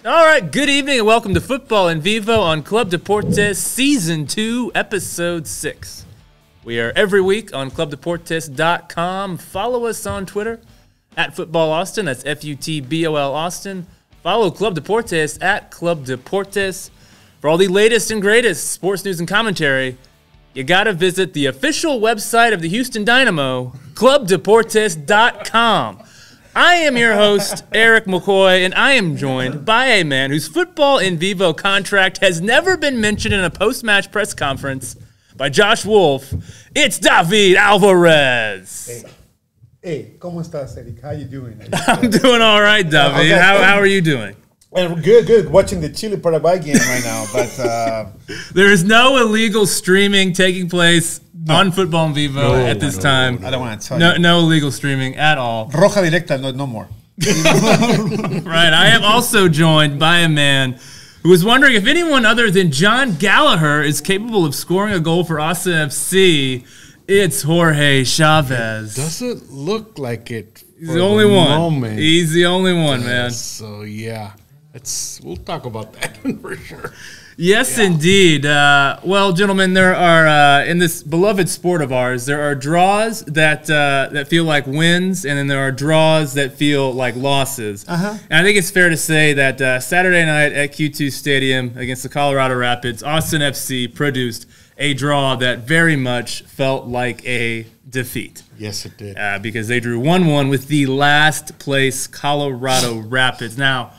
All right, good evening and welcome to Futbol En Vivo on Club Deportes Season 2, Episode 6. We are every week on clubdeportes.com. Follow us on Twitter at Futbol Austin. That's Futbol Austin. Follow Club Deportes at Club Deportes. For all the latest and greatest sports news and commentary, you got to visit the official website of the Houston Dynamo, clubdeportes.com. I am your host, Eric McCoy, and I am joined by a man whose Futbol En Vivo contract has never been mentioned in a post-match press conference by Josh Wolff. It's David Alvarez. Hey, ¿cómo estás, Eric? How you doing? I'm doing all right, David. Okay. How are you doing? Good. Watching the Chile-Paraguay game right now, but there is no illegal streaming taking place on Futbol En Vivo at this time. I don't want to tell you. No illegal streaming at all. Roja Directa, no more. Right. I am also joined by a man who was wondering if anyone other than John Gallagher is capable of scoring a goal for Austin FC. It's Jorge Chavez. It doesn't look like it. He's the only one. Moment. He's the only one, man. So, yeah. We'll talk about that for sure. Yes, indeed. Well, gentlemen, there are in this beloved sport of ours, there are draws that feel like wins, and then there are draws that feel like losses. And I think it's fair to say that Saturday night at Q2 Stadium against the Colorado Rapids, Austin FC produced a draw that very much felt like a defeat. Yes, it did. Because they drew 1-1 with the last place Colorado Rapids. Now,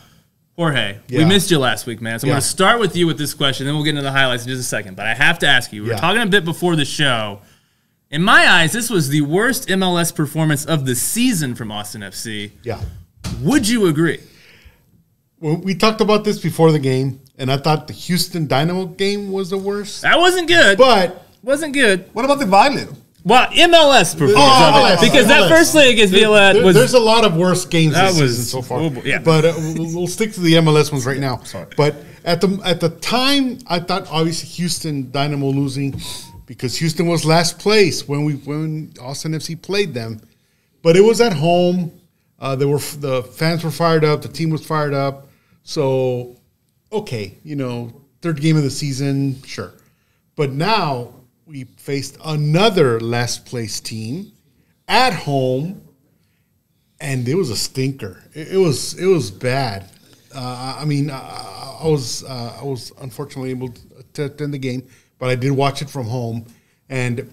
Jorge, we missed you last week, man. So I'm going to start with you with this question, then we'll get into the highlights in just a second. But I have to ask you, we were talking a bit before the show. In my eyes, this was the worst MLS performance of the season from Austin FC. Yeah. Would you agree? Well, we talked about this before the game, and I thought the Houston Dynamo game was the worst. That wasn't good. But wasn't good. What about the Violet? Well, MLS performance because that first leg against Violet was... There's a lot of worse games this season so far. Yeah. But we'll stick to the MLS ones right now. Sorry. But at the time, I thought obviously Houston Dynamo losing because Houston was last place when Austin FC played them. But it was at home. The fans were fired up. The team was fired up. So, okay, third game of the season, sure. But now we faced another last place team at home, and it was a stinker. It was bad. I was unfortunately able to attend the game, but I did watch it from home. And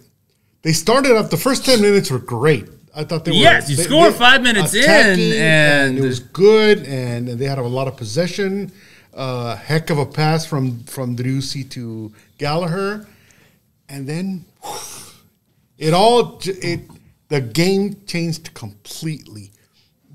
they started up. The first 10 minutes were great. I thought they were. Yes, you score 5 minutes in, and it was good. And they had a lot of possession. Heck of a pass from Driussi to Gallagher. And then the game changed completely.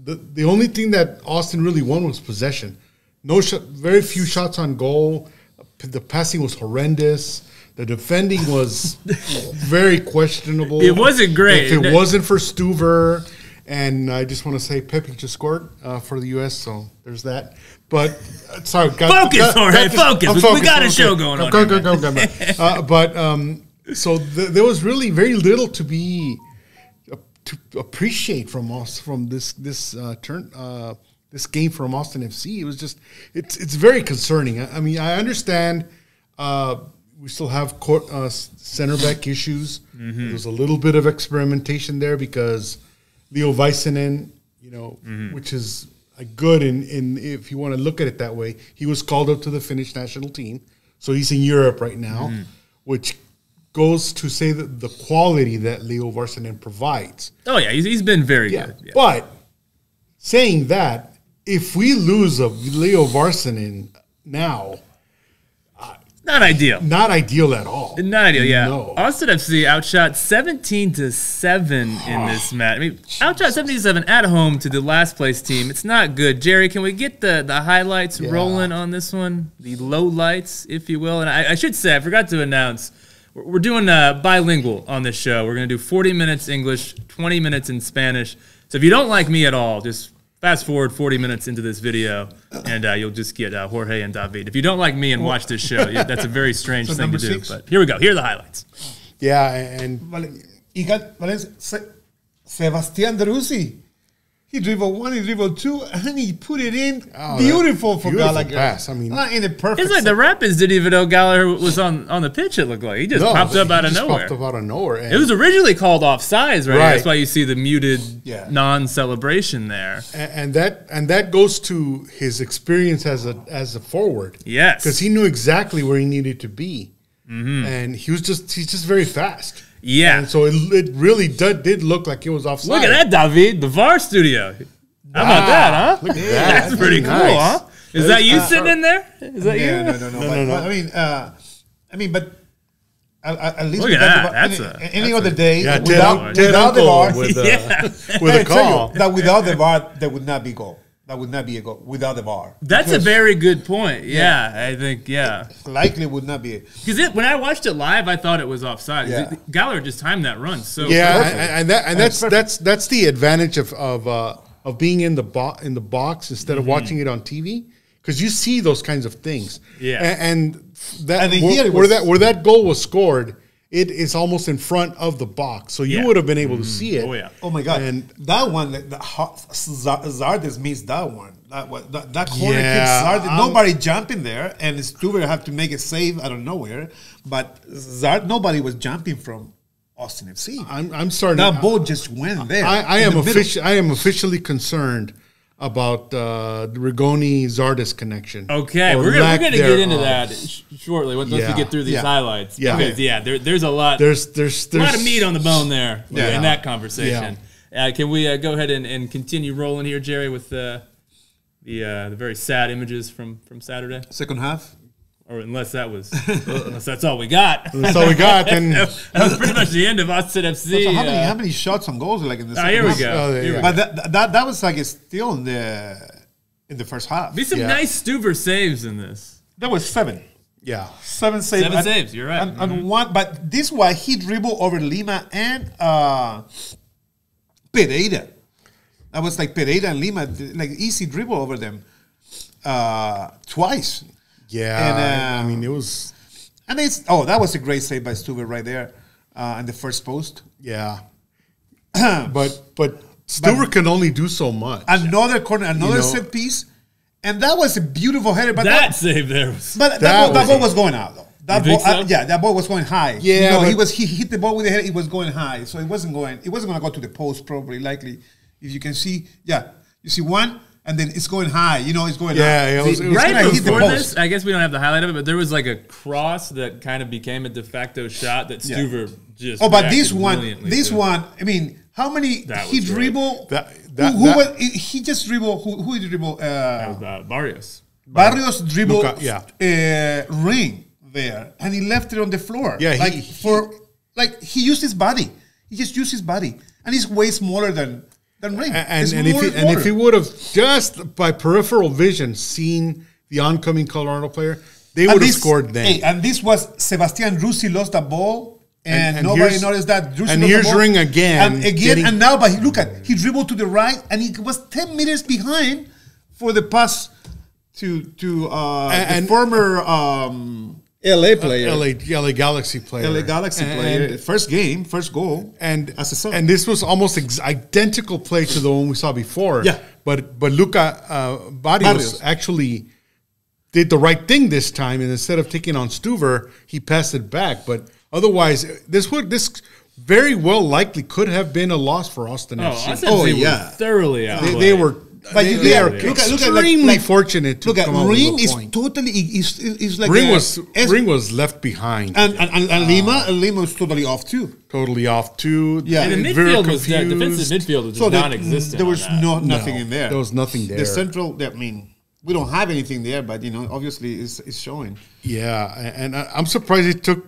The only thing that Austin really won was possession. Very few shots on goal. The passing was horrendous. The defending was very questionable. It wasn't great. If it wasn't for Stuver, and I just want to say Pepe just scored for the U.S., so there's that. But sorry, focus, Jorge. Focus. We got a show going on. Go. So there was really very little to appreciate from us from this game from Austin FC. It was just it's very concerning. I mean, I understand we still have center back issues. There's a little bit of experimentation there because Leo Väisänen, which is good in if you want to look at it that way. He was called up to the Finnish national team, so he's in Europe right now, which goes to say that the quality that Leo Väisänen provides. Oh yeah, he's been very good. Yeah. But saying that, if we lose a Leo Väisänen now, not ideal. Not ideal at all. Not ideal, yeah. No. Austin FC outshot 17-7 in this match. I mean, outshot 17-7 at home to the last place team. It's not good. Jerry, can we get the highlights rolling on this one? The low lights, if you will. And I should say, I forgot to announce, we're doing bilingual on this show. We're going to do 40 minutes English, 20 minutes in Spanish. So if you don't like me at all, just fast forward 40 minutes into this video, and you'll just get Jorge and David. If you don't like me and watch this show, that's a very strange thing to do. 6. But here we go. Here are the highlights. Yeah, and Sebastián Driussi. He dribbled one, he dribbled two, and he put it in. Beautiful for Gallagher. Pass. I mean, in the perfect. It's like the Rapids didn't even know Gallagher was on the pitch. It looked like he just popped up out of nowhere. Popped up out of nowhere. It was originally called offsides, right? That's why you see the muted non-celebration there. And that goes to his experience as a forward. Yes, because he knew exactly where he needed to be, and he's just very fast. Yeah, and so it really did look like it was offside. Look at that, David, the VAR studio. How about that, huh? Look at that. That's pretty cool, huh? Is that you sitting in there? Is that you? No. I mean, but at least look at that. That's any other day without the VAR, with a call. That without the VAR, there would not be goal. That would not be a goal without the VAR. That's a very good point. Yeah, I think, likely would not be. Because when I watched it live, I thought it was offside. Gallagher just timed that run so that's the advantage of being in the box instead of watching it on TV, because you see those kinds of things. Yeah, and where that goal was scored, it is almost in front of the box, so you would have been able to see it. Oh yeah! Oh my God! And that one, Zardes missed that one. That corner kick, Zardes, nobody jumping there, and Stuber had to make a save out of nowhere. But nobody was jumping from Austin FC. I'm starting. That ball just went there. I am officially concerned about the Rigoni Zardes connection. Okay, we're gonna get into that shortly once we get through these highlights. Yeah, because there's a lot. There's a lot of meat on the bone there in that conversation. Can we go ahead and continue rolling here, Jerry, with the very sad images from Saturday? Second half. Or unless that's all we got. That's all we got. Then that was pretty much the end of Austin FC. So how many shots on goals like in the second here we half? go. But that was like still in the first half. Be some nice Stuber saves in this. That was 7. Yeah, 7 saves. 7 saves. You're right. And one, but this one he dribbled over Lima and Pereira. That was like Pereira and Lima, like easy dribble over them twice. Yeah, and, it was, and that was a great save by Stuber right there, in the first post. Yeah, but Stuber can only do so much. Another corner, set piece, and that was a beautiful header. But that save there was. But that ball was going out though. That ball, that ball was going high. Yeah, he hit the ball with the head. It was going high, so it wasn't going to go to the post probably. Likely, if you can see, you see one. And then it's going high. It's going high. It was right before this, I guess we don't have the highlight of it, but there was like a cross that kind of became a de facto shot that Stuver just. Oh, but this one, I mean, how many he dribbled? He just dribbled. Who did dribble? That was Barrios. Barrios dribbled ring there, and he left it on the floor. Yeah, he used his body. He just used his body, and he's way smaller than Ring. And if he would have just by peripheral vision seen the oncoming Colorado player, they would have scored then. Hey, and this was Sebastian Russi lost the ball, and nobody noticed that. And here's Ring again. And now, but look he dribbled to the right, and he was 10 meters behind for the pass to the former LA player. LA Galaxy player. First game, first goal. And this was almost identical play to the one we saw before. Yeah. But Luca Barrios actually did the right thing this time, and instead of taking on Stuver, he passed it back. But otherwise, this very well likely could have been a loss for Austin FC. Were thoroughly out. They were. But they are extremely fortunate to come out with a point. Ring is totally is like Ring was left behind, and Lima was totally off too. Yeah, and the midfield defensive midfield was just non-existent. There was nothing in there. There was nothing there. The central, I mean, we don't have anything there, but obviously it's showing. Yeah, and I'm surprised it took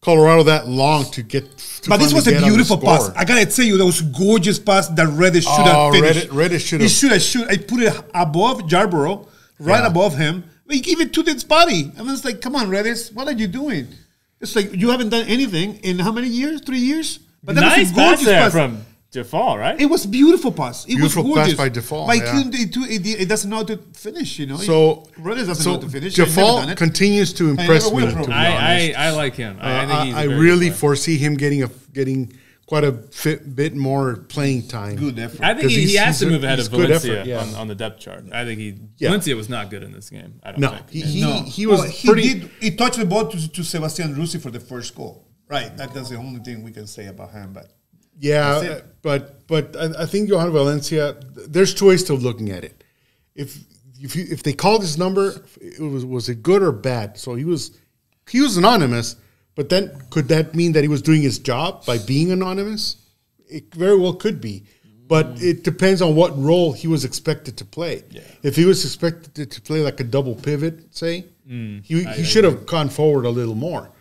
Colorado that long to get. But this was a beautiful pass. I gotta tell you, that was a gorgeous pass that Reddish should have finished. Reddish should have. He should. I put it above Yarborough, above him. He gave it to his body. I was like, "Come on, Reddish, what are you doing?" It's like you haven't done anything in how many years? 3 years. But that was a gorgeous pass from Default, right? It was beautiful pass. It was gorgeous. Pass by Default. But it doesn't know how to finish. So Reddish doesn't know how to finish. Default continues to impress me. I like him. I really foresee him getting quite a bit more playing time. Good effort. I think he has to move ahead of Valencia effort, on the depth chart. I think Valencia was not good in this game. I don't think. He was pretty. He touched the ball to Sebastian Rossi for the first goal. Right. That's the only thing we can say about him. But yeah, but I think Johan Valencia. There's two ways to looking at it. If they called his number, was it good or bad? So he was anonymous. But then, could that mean that he was doing his job by being anonymous? It very well could be. But it depends on what role he was expected to play. Yeah. If he was expected to play like a double pivot, say, he should have gone forward a little more.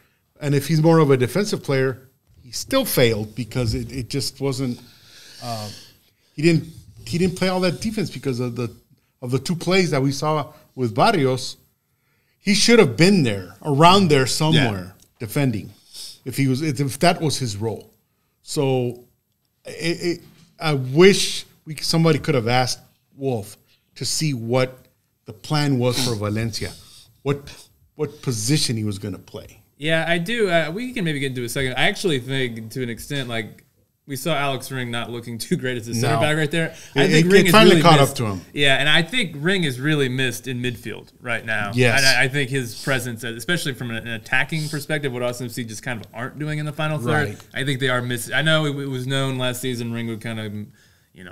And if he's more of a defensive player, he still failed because it just wasn't. He didn't play all that defense because of the two plays that we saw with Barrios. He should have been there, around there somewhere. Yeah. Defending, if that was his role. So I wish somebody could have asked Wolff to see what the plan was for Valencia, what position he was going to play. Yeah, I do. We can maybe get into a second. I actually think, to an extent, like we saw Alex Ring not looking too great as a center back right there. I think Ring is finally really caught missed. Up to him. Yeah, and I think Ring is really missed in midfield right now. Yes. And I think his presence, especially from an attacking perspective, what Austin FC just kind of aren't doing in the final third, right. I think they are missing. I know it was known last season Ring would kind of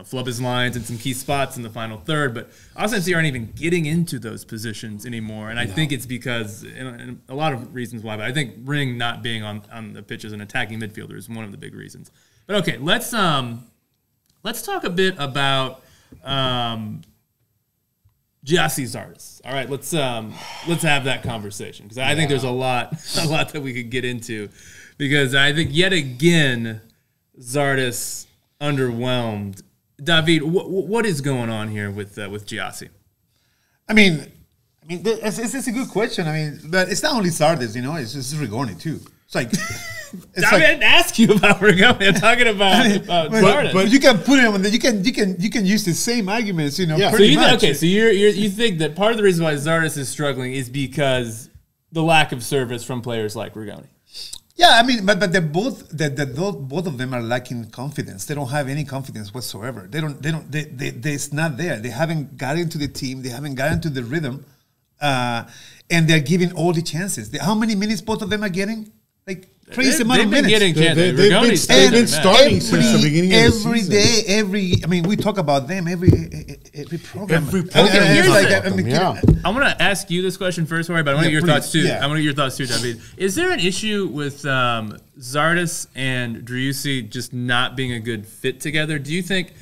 flub his lines in some key spots in the final third, but Austin FC aren't even getting into those positions anymore. And I think it's because, and a lot of reasons why, but I think Ring not being on the pitch as an attacking midfielder is one of the big reasons. But okay, let's talk a bit about Gyasi Zardes. All right, let's have that conversation because I think there's a lot that we could get into because I think yet again Zardes underwhelmed. David, what is going on here with Gyasi? I mean, it's a good question. I mean, but it's not only Zardes, it's Rigoni too. It's like. I didn't ask you about Rigoni. I'm talking about Zardes. But you can put it on. You can use the same arguments. Yeah. Pretty much. So you think that part of the reason why Zardes is struggling is because the lack of service from players like Rigoni. Yeah, I mean, but they're both of them are lacking confidence. They don't have any confidence whatsoever. It's not there. They haven't got into the team. They haven't got into the rhythm, and they're giving all the chances. How many minutes both of them are getting? Like crazy amount of minutes. They've been starting since the beginning of the season. Every day. We talk about them every program. I want to ask you this question first, Jorge, but I want to get your thoughts too. I want to get your thoughts too, David. Is there an issue with Zardes and Driussi just not being a good fit together? Do you think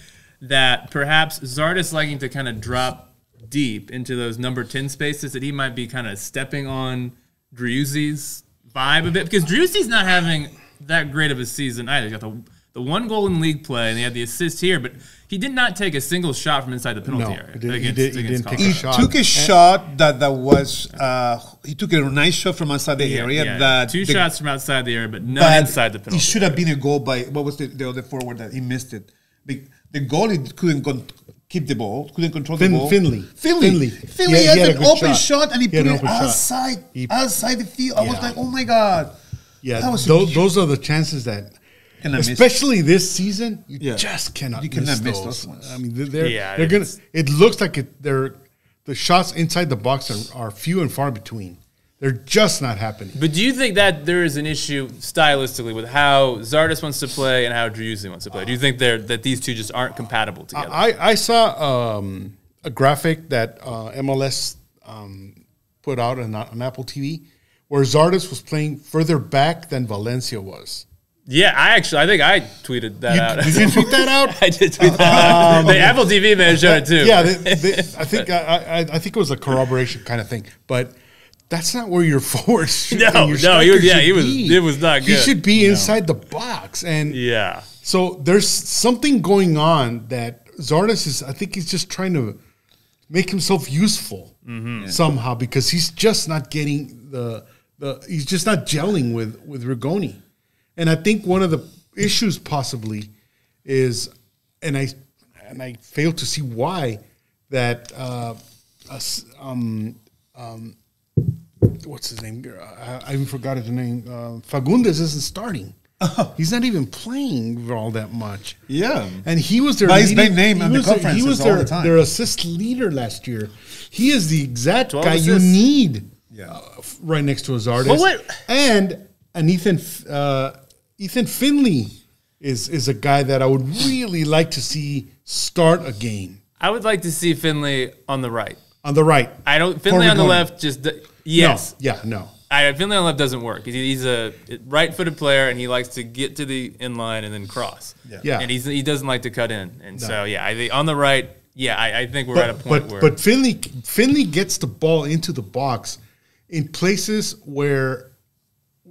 that perhaps Zardes liking to kind of drop deep into those number 10 spaces that he might be kind of stepping on Driussi's vibe a bit? Because Driussi's not having that great of a season either. He got the one goal in league play, and he had the assist here, but he did not take a single shot from inside the penalty area. He didn't take a shot. He took a shot that was he took a nice shot from outside the area. Yeah. Two shots from outside the area, but none inside the penalty. It should have been a goal by what was the other forward that he missed it. The goalie couldn't keep the ball, couldn't control the ball. Finley had an open shot and he put it outside the field. I was like, oh my God. Yeah, those are the chances that, especially this season, you just cannot miss those ones. I mean, they're gonna. It looks like the shots inside the box are few and far between. They're just not happening. But do you think that there is an issue stylistically with how Zardes wants to play and how Driussi wants to play? Do you think that these two just aren't compatible together? I saw a graphic that MLS put out on Apple TV where Zardes was playing further back than Valencia was. Yeah, I think I tweeted that out. Did you tweet that out? I did tweet that out. The Apple TV man showed it too. Yeah, I think it was a corroboration kind of thing, but. That's not where your forwards should be. It was not good. He should be inside the box. And so there's something going on that Zardes is, I think he's just trying to make himself useful somehow because he's just not getting he's just not gelling with Rigoni. And I think one of the issues possibly is, and I fail to see why, that what's his name? I even forgot his name. Fagundes isn't starting. He's not even playing all that much. Yeah. And he was their by his main name on the conferences he was all the time. their assist leader last year. He is the exact guy assists. you need Yeah. right next to Zardes. Well, what- And Ethan Finley is a guy that I would really like to see start a game. I would like to see Finley on the right. On the right. I don't. Finley on the Rigoni. left. Yes. No. Yeah, no. Finley on the left doesn't work. He's a right-footed player, and he likes to get to the inline and then cross. Yeah. And he doesn't like to cut in. And so, I think on the right, I think we're at a point where. But Finley gets the ball into the box in places where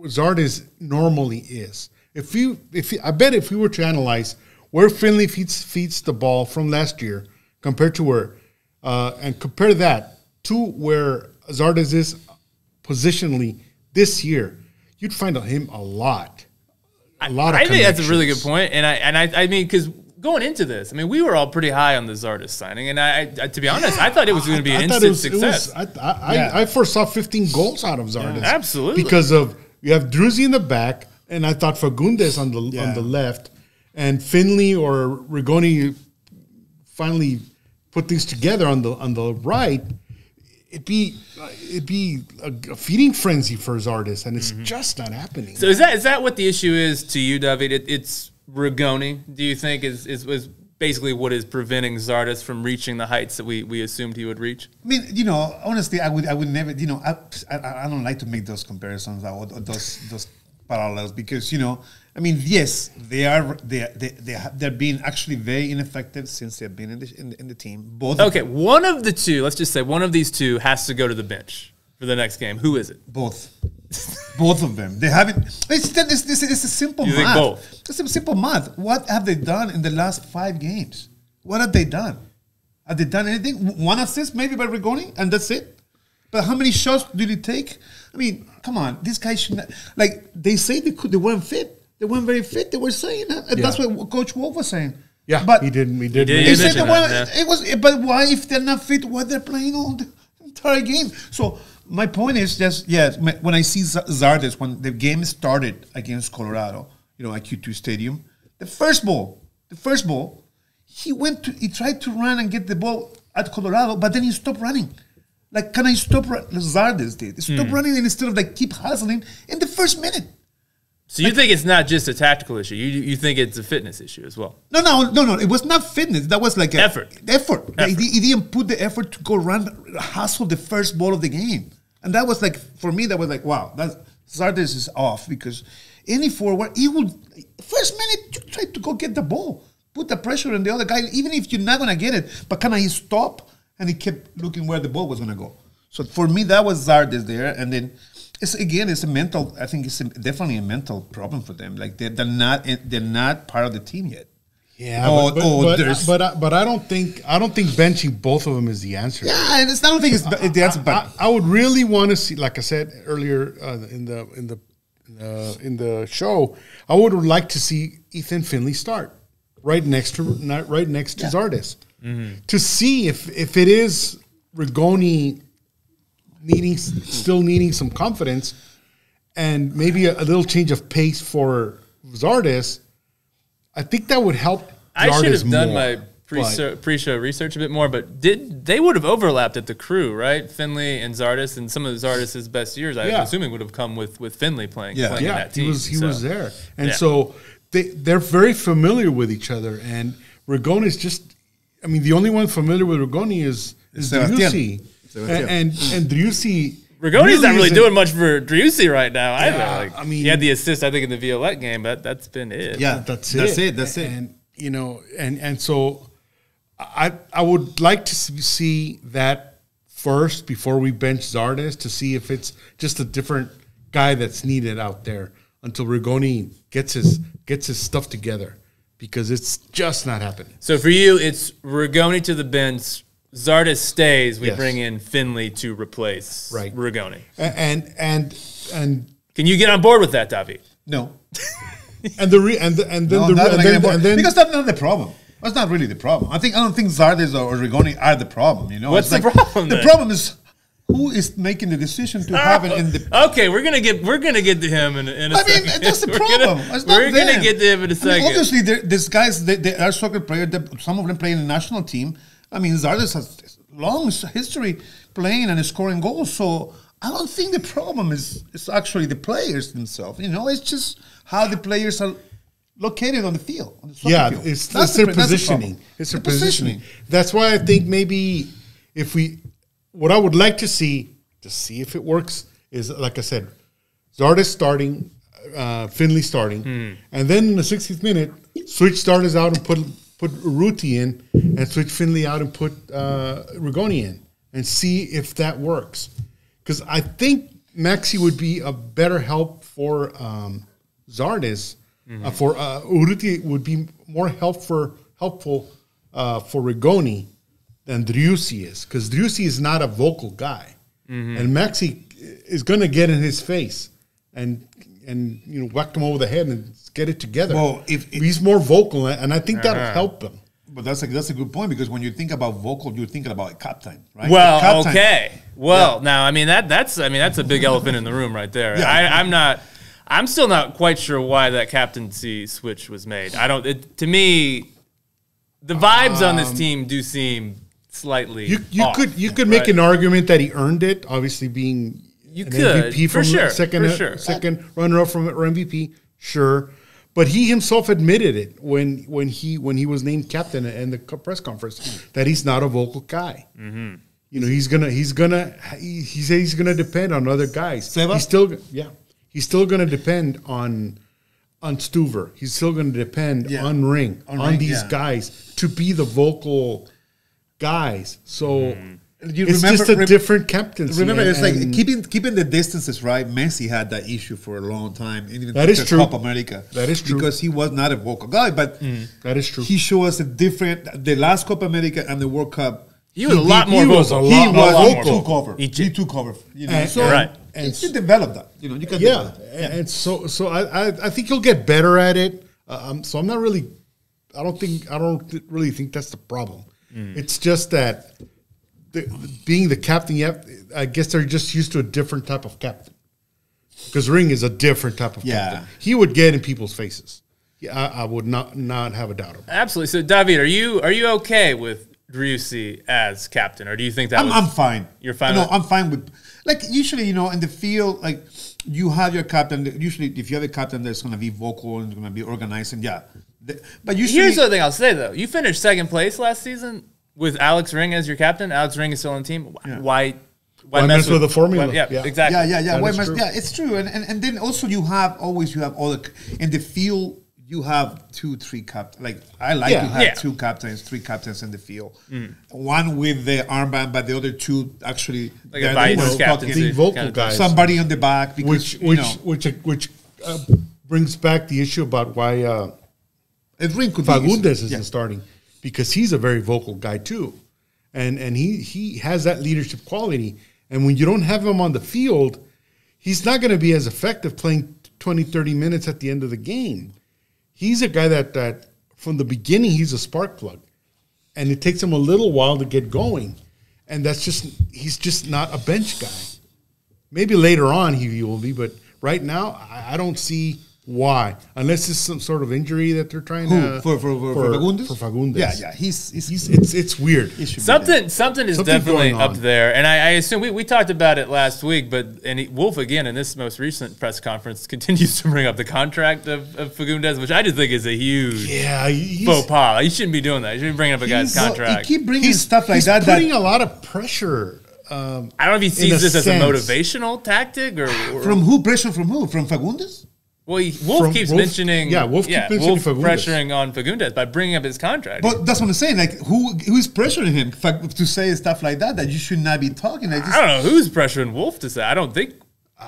Zardes normally is. I bet if we were to analyze where Finley feeds the ball from last year compared to where, and compare that to where Zardes is positionally this year, you'd find him a lot of I think that's a really good connections. point. And I mean, because going into this, I mean, we were all pretty high on the Zardes signing. And I to be honest, I thought it was going to be an instant success. I foresaw 15 goals out of Zardes. Absolutely. Because of you have Druzy in the back, and I thought Fagundes on the left, and Finley or Rigoni finally put things together on the right. It'd be a feeding frenzy for Zardes, and it's just not happening. So is that what the issue is to you, David? It's Rigoni. Do you think is basically what is preventing Zardes from reaching the heights that we assumed he would reach? I mean, honestly, I would never, I don't like to make those comparisons or those parallels because, I mean, yes, they're being actually very ineffective since they've been in the team. Both. Okay, one of the two, let's just say one of these two has to go to the bench for the next game. Who is it? Both. Both of them. They haven't. It's a simple You think math. both? It's a simple math. What have they done in the last 5 games? What have they done? Have they done anything? One assist maybe by Rigoni, and that's it? But how many shots did he take? I mean, come on. These guys should not. Like, they say they weren't fit. They weren't very fit. They were saying that. And that's what Coach Wolff was saying. Yeah, but he did. He They did said they mention weren't. that, yeah. It was. But why, if they're not fit, why they're playing all the entire game? So my point is just, when I see Zardes, when the game started against Colorado, at Q2 Stadium, the first ball, he tried to run and get the ball at Colorado, but then he stopped running. Like, can I stop? Zardes did. Stop running and instead of keep hustling in the first minute. So you think it's not just a tactical issue? You think it's a fitness issue as well? No. It was not fitness. That was like Effort. Like, he didn't put the effort to go hustle the first ball of the game. And that was for me, that was wow, Zardes is off because any forward, he would, first minute, you try to go get the ball. Put the pressure on the other guy, even if you're not going to get it. But can I stop? And he kept looking where the ball was going to go. So for me, that was Zardes there. And then, it's a mental, I think it's definitely a mental problem for them. Like, they're not part of the team yet. Yeah, but I don't think benching both of them is the answer. Yeah, and I don't think it's the answer. But I would really want to see, like I said earlier in the show, I would like to see Ethan Finley start right next to Zardes to see if it is Rigoni still needing some confidence and maybe a little change of pace for Zardes. I think that would help. I should have done more, my pre-show research a bit more, but they would have overlapped at the Crew, right? Finley and Zardes, and some of Zardes' best years, I'm assuming, would have come with Finley playing in that team. He was there, and so they're very familiar with each other. And Rigoni is just, I mean, the only one familiar with Rigoni is Driussi, and Driussi. Rigoni's not really doing much for Driussi right now either. Yeah, I mean, he had the assist, I think, in the Violette game, but that's been it. Yeah, that's it. And and so I would like to see that first before we bench Zardes to see if it's just a different guy that's needed out there until Rigoni gets his stuff together, because it's just not happening. So for you, it's Rigoni to the bench. Zardes stays. We bring in Finley to replace Rigoni. And can you get on board with that, David? No. Because that's not the problem. That's not really the problem. I don't think Zardes or Rigoni are the problem. What's the problem? The problem is who is making the decision to have it in the? Okay, we're gonna get to him in a second. That's the problem. We're gonna get to him in a second. Obviously, these guys, they are soccer players. Some of them play in the national team. I mean, Zardes has long history playing and scoring goals. So I don't think the problem is actually the players themselves. It's just how the players are located on the field. On the soccer field. It's their positioning. It's their positioning. That's why I think maybe what I would like to see if it works is, like I said, Zardes starting, Finley starting, and then in the 60th minute, switch Zardes out and put Ruti in, and switch Finley out and put Rigoni in, and see if that works. Because I think Maxi would be a better help for Zardes. For Urruti would be more helpful for Rigoni than Driussi is, because Driussi is not a vocal guy, and Maxi is going to get in his face and whack him over the head and get it together. Well, if he's more vocal, and I think that'll help him. But that's a good point, because when you think about vocal, you're thinking about a captain, right? Well, okay. Well, now I mean that's a big elephant in the room right there. Yeah. I'm still not quite sure why that captaincy switch was made. To me, the vibes on this team do seem slightly off, you could make an argument that he earned it, obviously being MVP from second runner-up from MVP, sure. But he himself admitted it when he was named captain in the press conference that he's not a vocal guy. Mm-hmm. He's gonna depend on other guys. Seba? He's still going to depend on Stuver. He's still going to depend on Ring, on these guys to be the vocal guys. So it's just a different captaincy. Remember, it's like keeping the distances, right? Messi had that issue for a long time. Even that is true. Copa America. That is true. Because he was not a vocal guy. But that is true. He showed us the last Copa America and the World Cup. He was a lot more vocal. He took over. Right. And you develop that. You can develop that. And so I think he'll get better at it. So I'm not really. I don't really think that's the problem. It's just that being the captain, I guess they're just used to a different type of captain. Because Ring is a different type of captain. He would get in people's faces. I would not have a doubt about it. Absolutely. So David, are you okay with Driussi as captain, or do you think that I'm fine. You're fine. No, I'm fine with. Like usually, in the field, like you have your captain. Usually, if you have a captain that's going to be vocal and going to be organizing, but usually, here's the thing I'll say though: you finished second place last season with Alex Ring as your captain. Alex Ring is still on the team. Why mess with the formula? Exactly. Yeah, it's true. And then also you have all the in the field. You have 2-3 captains. Like I like to have 2 captains, 3 captains in the field. One with the armband, but the other 2 actually like the vocal guys. Somebody on the back, because, which brings back the issue about why Fagundes isn't starting, because he's a very vocal guy too, and he has that leadership quality. And when you don't have him on the field, he's not going to be as effective playing 20, 30 minutes at the end of the game. He's a guy that from the beginning, he's a spark plug. And it takes him a little while to get going. And he's just not a bench guy. Maybe later on he will be, but right now, I don't see why. Unless it's some sort of injury that they're trying to... For Fagundes? For Fagundes. Yeah. It's weird. Something is definitely up there. And I assume we talked about it last week, but Wolff, again, in this most recent press conference, continues to bring up the contract of Fagundes, which I just think is a huge faux pas. You shouldn't be doing that. You shouldn't be bringing up a guy's contract. He keep bringing stuff like that. He's putting a lot of pressure. I don't know if he sees this as a motivational tactic or from who? Pressure from who? From Fagundes? Well, Wolff keeps mentioning Wolff pressuring on Fagundes by bringing up his contract. But that's what I'm saying. Like, who is pressuring him to say stuff like that you should not be talking? I don't know who's pressuring Wolff to say. I don't think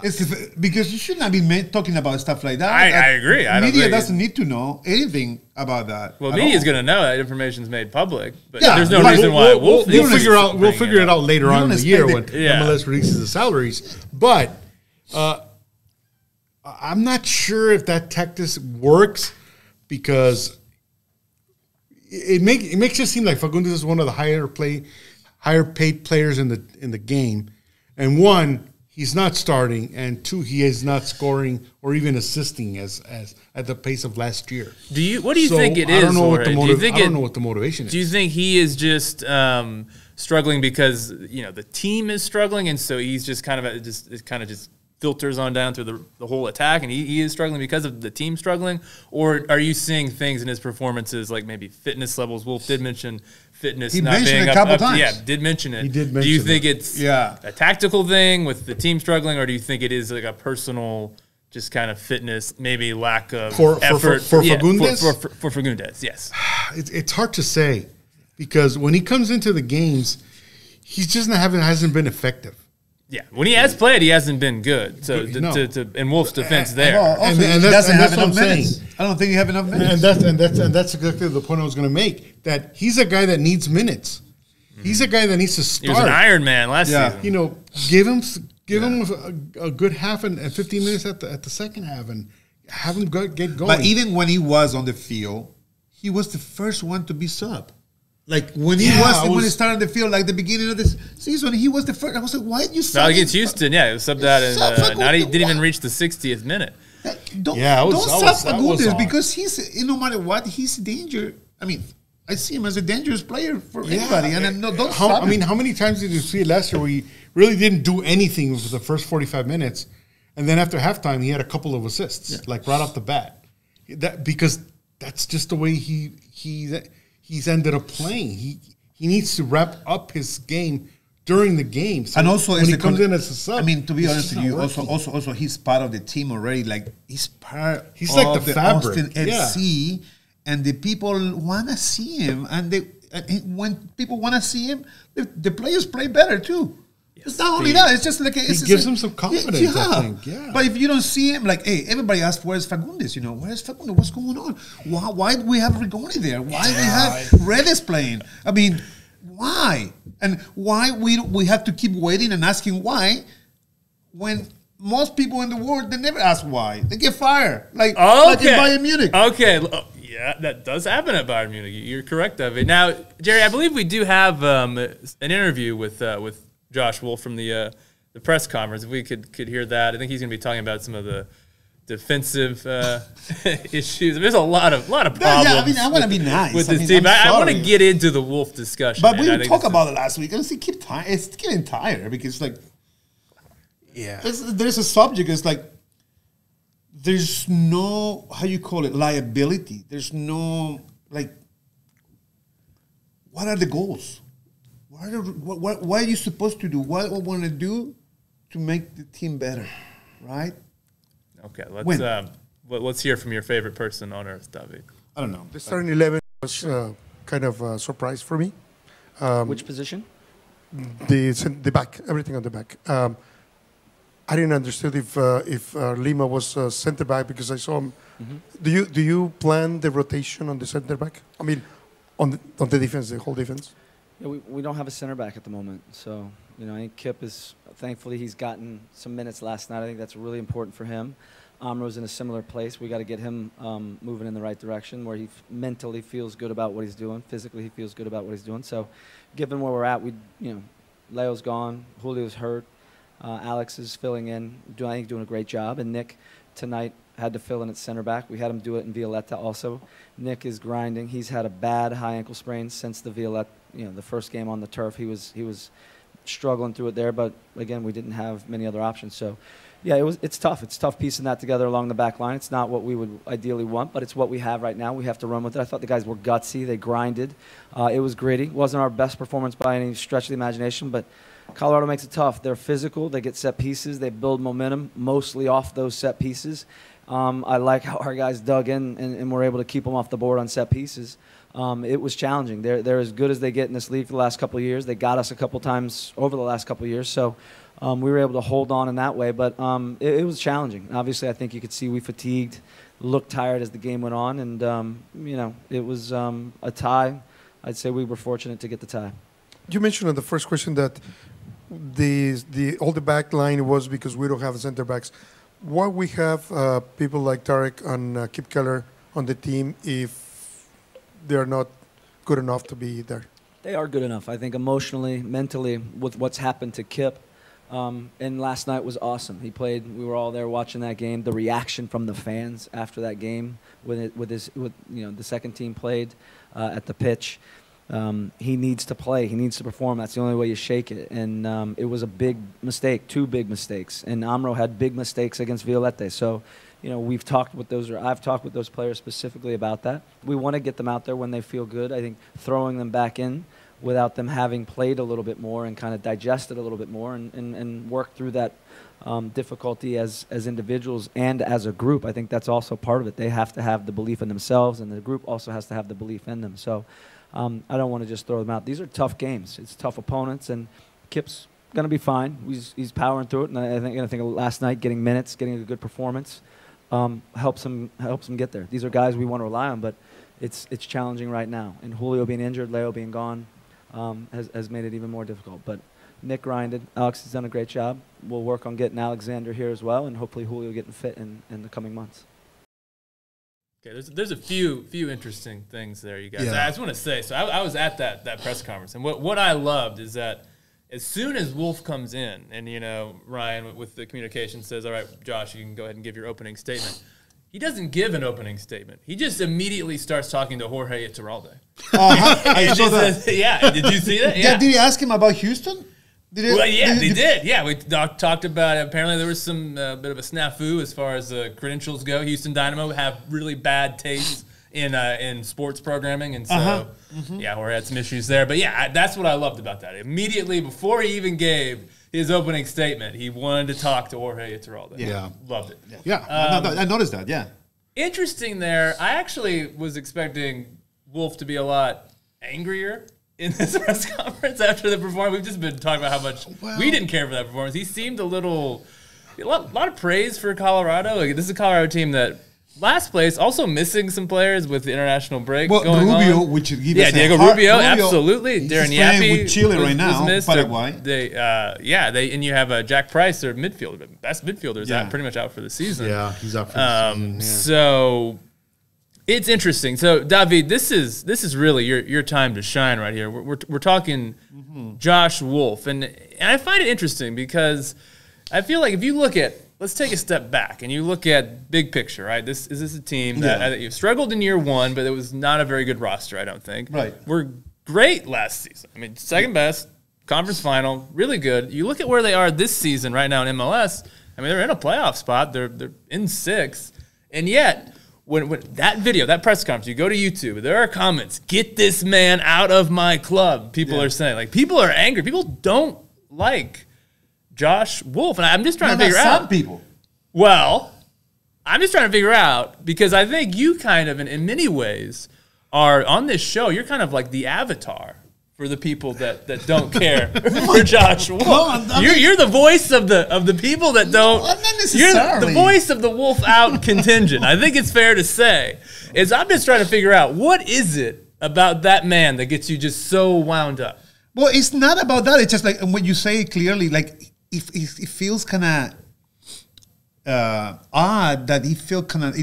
it's because you should not be talking about stuff like that. I agree. Media doesn't need to know anything about that. Well, media's going to know that information's made public, but there's no reason why Wolff. We'll figure it out later on in the year when MLS releases the salaries, but. I'm not sure if that tactic works, because it makes it seem like Fagundes is one of the higher paid players in the game, And one, he's not starting, and two, he is not scoring or even assisting as at the pace of last year. What do you think it is? I don't know what the I don't know what the motivation is. Do you think he is just struggling because the team is struggling, and so he's just kind of just filters on down through the whole attack, and he is struggling because of the team struggling? Or are you seeing things in his performances like maybe fitness levels? Wolff did mention fitness He not mentioned being it a couple up times. Yeah, did mention it. He did mention Do you think it. it's a tactical thing with the team struggling, or do you think it is like a personal just kind of fitness, maybe lack of effort? For Fagundes? For Fagundes, yes. It's hard to say because when he comes into the games, he's just hasn't been effective. Yeah, when he has played, he hasn't been good. So, in Wolff's defense, there, and he doesn't have enough minutes. I don't think you have enough minutes. And that's exactly the point I was going to make. That he's a guy that needs minutes. He's a guy that needs to start. He was an Iron Man last season. Give him a good half and 15 minutes at the second half, and have him get going. But even when he was on the field, he was the first one to be sub. Like when he started the field, like the beginning of this season, he was the first. I was like, why did you sub? Not against Houston, he was subbed out, and he didn't even reach the 60th minute. Don't sub Fagundes because he's no matter what, he's a danger. I mean, I see him as a dangerous player for anybody. And don't sub him. How many times did you see last year where he really didn't do anything for the first 45 minutes, and then after halftime he had a couple of assists, like right off the bat? Because that's just the way he's ended up playing. He needs to wrap up his game during the game. So and also when he comes in as a sub, I mean, to be honest with you, also he's part of the team already. Like he's part. He's of like the fabric. Austin FC, and the people want to see him. And when people want to see him, the players play better too. It's not only that; it's just like he gives him some confidence. I think. Yeah. But if you don't see him, like, hey, everybody asks, "Where's Fagundes?" Where's Fagundes? What's going on? Why do we have Rigoni there? Why do we have Redes playing? I mean, why? And why we have to keep waiting and asking why, when most people in the world they never ask why. They get fired, like in Bayern Munich. Okay. Yeah, that does happen at Bayern Munich. You're correct, David. Now, Jerry, I believe we do have an interview with Josh Wolff from the press conference. If we could hear that, I think he's going to be talking about some of the defensive issues. There's a lot of problems. Yeah, I mean, I want to be nice with this team. I want to get into the Wolff discussion. But we talked about it last week. It's getting tired because, like, there's a subject. It's like there's no liability. There's no like. What are the goals? What are you supposed to do? What do we want to do to make the team better, right? Okay, let's hear from your favorite person on earth, David. I don't know. The starting 11 was kind of a surprise for me. Which position? The back, everything on the back. I didn't understand if Lima was center back because I saw him. Mm-hmm. Do you plan the rotation on the center back? I mean, on the defense, the whole defense. Yeah, we don't have a center back at the moment, so I think Kip is thankfully he's gotten some minutes last night. I think that's really important for him. Amro's in a similar place. We got to get him moving in the right direction where he mentally feels good about what he's doing. Physically, he feels good about what he's doing. So, given where we're at, Leo's gone, Julio's hurt, Alex is filling in, I think doing a great job, and Nick tonight had to fill in at center back. We had him do it in Violetta also. Nick is grinding. He's had a bad high ankle sprain since the Violetta, the first game on the turf. He was struggling through it there, but again, we didn't have many other options. So, yeah, it's tough. It's tough piecing that together along the back line. It's not what we would ideally want, but it's what we have right now. We have to run with it. I thought the guys were gutsy. They grinded. It was gritty. It wasn't our best performance by any stretch of the imagination, but Colorado makes it tough. They're physical. They get set pieces. They build momentum mostly off those set pieces. I like how our guys dug in and were able to keep them off the board on set pieces. It was challenging. They're as good as they get in this league for the last couple of years. They got us a couple times over the last couple of years, so we were able to hold on in that way. But it was challenging. Obviously, I think you could see we fatigued, looked tired as the game went on, and it was a tie. I'd say we were fortunate to get the tie. You mentioned in the first question that all the back line was because we don't have center backs. Why we have people like Tarek and Kip Keller on the team if they're not good enough to be there? They are good enough. I think emotionally, mentally, with what's happened to Kip, And last night was awesome. He played. We were all there watching that game. The reaction from the fans after that game, with the second team played at the pitch. He needs to play. He needs to perform. That's the only way you shake it. And it was a big mistake, 2 big mistakes. And Amro had big mistakes against Violette. So, we've talked with those, or I've talked with those players specifically about that. We want to get them out there when they feel good. I think throwing them back in without them having played a little bit more and kind of digested a little bit more and worked through that difficulty as individuals and as a group, I think that's also part of it. They have to have the belief in themselves, and the group also has to have the belief in them. So I don't want to just throw them out. These are tough games. It's tough opponents, and Kip's going to be fine. He's powering through it, and I think last night getting minutes, getting a good performance helps him get there. These are guys we want to rely on, but it's challenging right now. And Julio being injured, Leo being gone, has made it even more difficult. But Nick grinded. Alex has done a great job. We'll work on getting Alexander here as well, and hopefully Julio getting fit in the coming months. Okay, there's a few interesting things there, you guys. Yeah. I just want to say, so I was at that press conference, and what I loved is that as soon as Wolff comes in, and Ryan with the communication says, "All right, Josh, you can go ahead and give your opening statement." He doesn't give an opening statement. He just immediately starts talking to Jorge Iturralde. I saw that. Yeah, did you see that? Yeah. Did he ask him about Houston? They did. Yeah, we talked about it. Apparently there was some bit of a snafu as far as credentials go. Houston Dynamo have really bad taste in sports programming, and so yeah, Jorge had some issues there. But yeah, that's what I loved about that. Immediately before he even gave his opening statement, he wanted to talk to Jorge Iturralde. Yeah. Loved it. Yeah, I noticed that, yeah. Interesting there. I actually was expecting Wolff to be a lot angrier in this press conference after the performance. We've just been talking about how much we didn't care for that performance. He seemed a lot of praise for Colorado. Like, this is a Colorado team that last place, also missing some players with the international break going Rubio, on. Which Diego Rubio, absolutely. He's Darren playing Yaffe with Chile right now, missed. Paraguay. And you have Jack Price, their midfielder, best midfielders, out pretty much out for the season. Yeah, he's out for the season. Yeah. So it's interesting. So David, this is really your time to shine right here. We're talking Josh Wolff, and I find it interesting because I feel like if you look at, let's take a step back and you look at big picture, right? This is a team that you've struggled in year one, but it was not a very good roster, I don't think. Right. We're great last season. I mean, second best, conference final, really good. You look at where they are this season right now in MLS. I mean, they're in a playoff spot. They're in 6th, and yet when that video, that press conference, you go to YouTube, there are comments, "Get this man out of my club." People are saying, like, people are angry. People don't like Josh Wolff, and I'm just trying to figure out. Some people. Well, I'm just trying to figure out, because I think you kind of, in many ways, are on this show. You're kind of like the avatar for the people that don't care for Josh Wolff. You're the voice of the people that don't. Not necessarily. You're the voice of the Wolff out contingent. I think it's fair to say. I'm just trying to figure out, what is it about that man that gets you just so wound up? Well, it's not about that. It's just like when you say it clearly, like, it feels kind of odd that he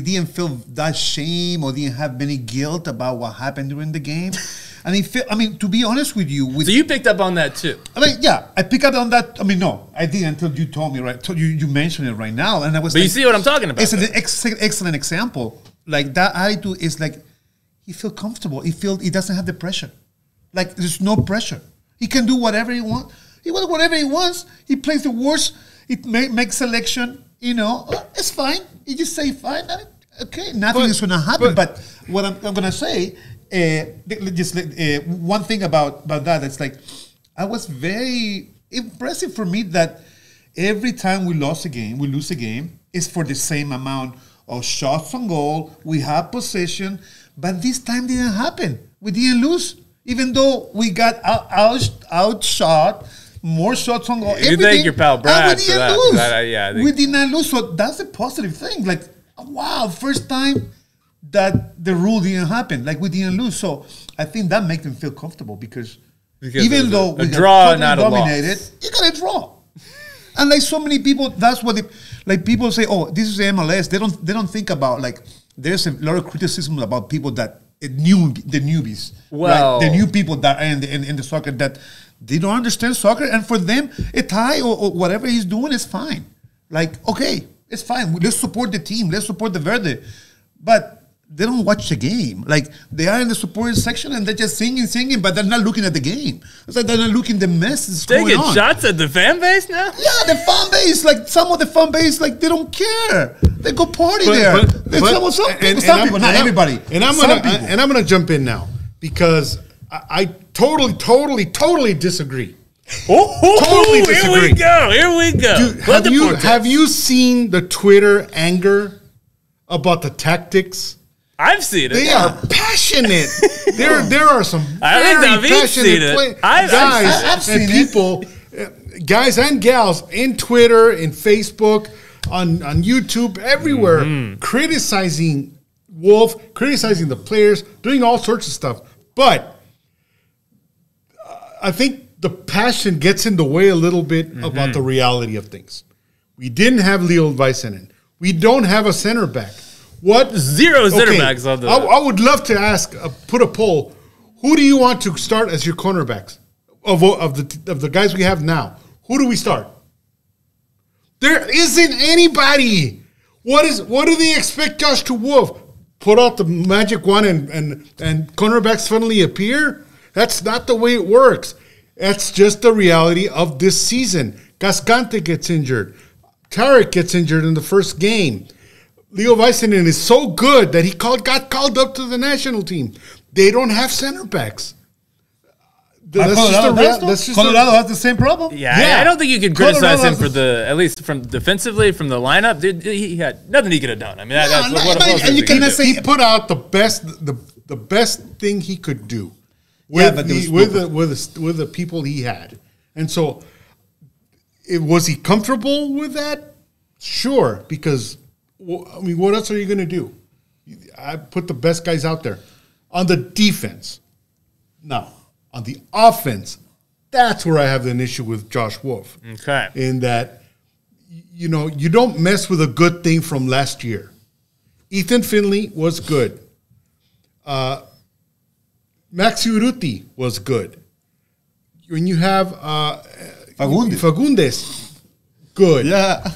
didn't feel that shame or didn't have any guilt about what happened during the game. And to be honest with you, so you picked up on that too. I mean, yeah, I picked up on that. I mean, no, I didn't until you told me, right? You mentioned it right now, and I was. But you see what I'm talking about? It's an excellent example. Like, that attitude is like, he feels comfortable. He doesn't have the pressure. Like, there's no pressure. He can do whatever he wants. He wants whatever he wants. He plays the worst. He makes selection. It's fine. You just say fine. Okay, nothing is going to happen. But what I'm going to say, one thing about that, it's like, I was very impressive for me that every time we lose a game, it's for the same amount of shots on goal. We have possession, but this time didn't happen. We didn't lose, even though we got outshot. More shots on goal. You thank your pal Brad for that. We did not lose. So that's a positive thing. Like, wow, first time that the rule didn't happen. Like, we didn't lose. So I think that makes them feel comfortable because even though we got dominated, you got a draw. And like so many people, that's what people say, oh, this is the MLS. They don't think about, like, there's a lot of criticism about people that the newbies. Well, right? The new people that are in the soccer that They don't understand soccer, and for them, a tie or whatever he's doing is fine. Like, okay, it's fine. Let's support the team. Let's support the Verde. But they don't watch the game. Like, they are in the supporting section and they're just singing, but they're not looking at the game. It's like they're not looking at the mess that's going on. Taking shots at the fan base now? Yeah, the fan base. Like, some of the fan base, like, they don't care. They go party there. Some people, not everybody. And I'm gonna jump in now because I totally disagree. Totally disagree. Here we go. Dude, have you seen the Twitter anger about the tactics? I've seen it. They are passionate. There are some very passionate guys and people, guys and gals in Twitter, in Facebook, on YouTube, everywhere, criticizing Wolff, criticizing the players, doing all sorts of stuff. But I think the passion gets in the way a little bit about the reality of things. We didn't have Leo Väisänen. We don't have a center back. What? Zero center backs on the... I would love to ask, put a poll. Who do you want to start as your cornerbacks of the guys we have now? Who do we start? There isn't anybody. What do they expect Josh to Wolff? Put out the magic wand and cornerbacks suddenly appear? That's not the way it works. That's just the reality of this season. Cascante gets injured. Tarek gets injured in the first game. Leo Väisänen is so good that he got called up to the national team. They don't have center backs. Colorado has the same problem. Yeah, I don't think you can criticize him for at least from defensively from the lineup. Dude, he had nothing he could have done. I mean, that's what you cannot say he put out the best thing he could do with the people he had, and so was he comfortable with that? Sure, because I mean, what else are you going to do? I put the best guys out there on the defense. Now, on the offense, that's where I have an issue with Josh Wolff. Okay. In that, you don't mess with a good thing from last year. Ethan Finley was good. Maxi Urruti was good. When you have Fagundes, good. Yeah.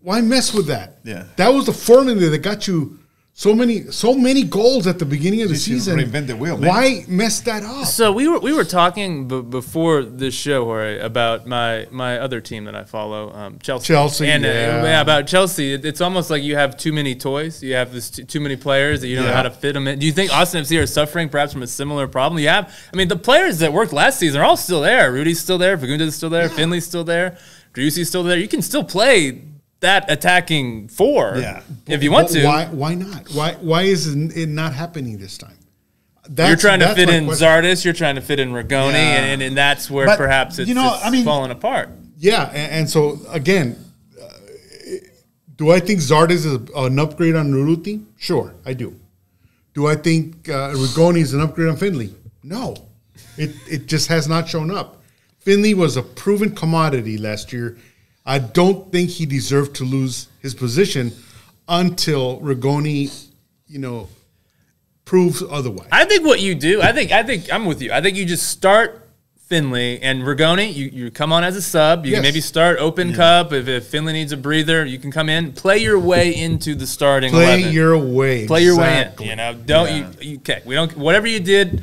Why mess with that? Yeah. That was the formula that got you so many goals at the beginning of the season. Reinvent the wheel, man. Why mess that up? So we were talking before this show, Jorge, about my other team that I follow, Chelsea. And about Chelsea, it's almost like you have too many toys. You have too many players that you don't know how to fit them in. Do you think Austin FC are suffering perhaps from a similar problem? The players that worked last season are all still there. Rudy's still there. Fagundes is still there. Finley's still there. Driussi's still there. You can still play that attacking four if you want to. Why not? Why is it not happening this time? You're trying to fit in Zardes. You're trying to fit in Rigoni, and that's where perhaps it's falling apart. Yeah, and so, again, do I think Zardes is an upgrade on Urruti? Sure, I do. Do I think Rigoni is an upgrade on Finley? No. It just has not shown up. Finley was a proven commodity last year. I don't think he deserved to lose his position until Rigoni, proves otherwise. I think what you do, I think I'm with you. I think you just start Finley and Rigoni. You come on as a sub. You can maybe start Open Cup if Finley needs a breather. You can come in, play your way into the starting 11. Play your way in. Okay. We don't. Whatever you did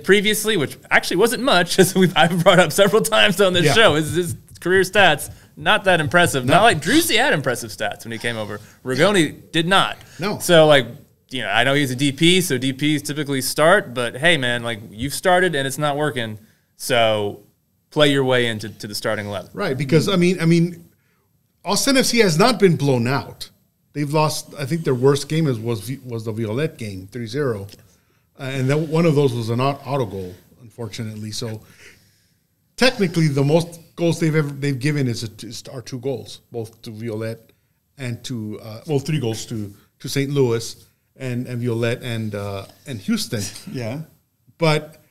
previously, which actually wasn't much, as I've brought up several times on this show, is his career stats. Not that impressive. No. Not like Driussi had impressive stats when he came over. Rigoni did not. No. So, I know he's a DP, so DPs typically start, but hey, man, you've started and it's not working. So play your way into the starting 11. Right, because, Austin FC has not been blown out. They've lost, I think their worst game was the Violette game, 3-0. And then one of those was an auto goal, unfortunately. So technically, the most goals they've given are 2 goals, both to Violette and to 3 goals to St. Louis and Violette and Houston. Yeah, but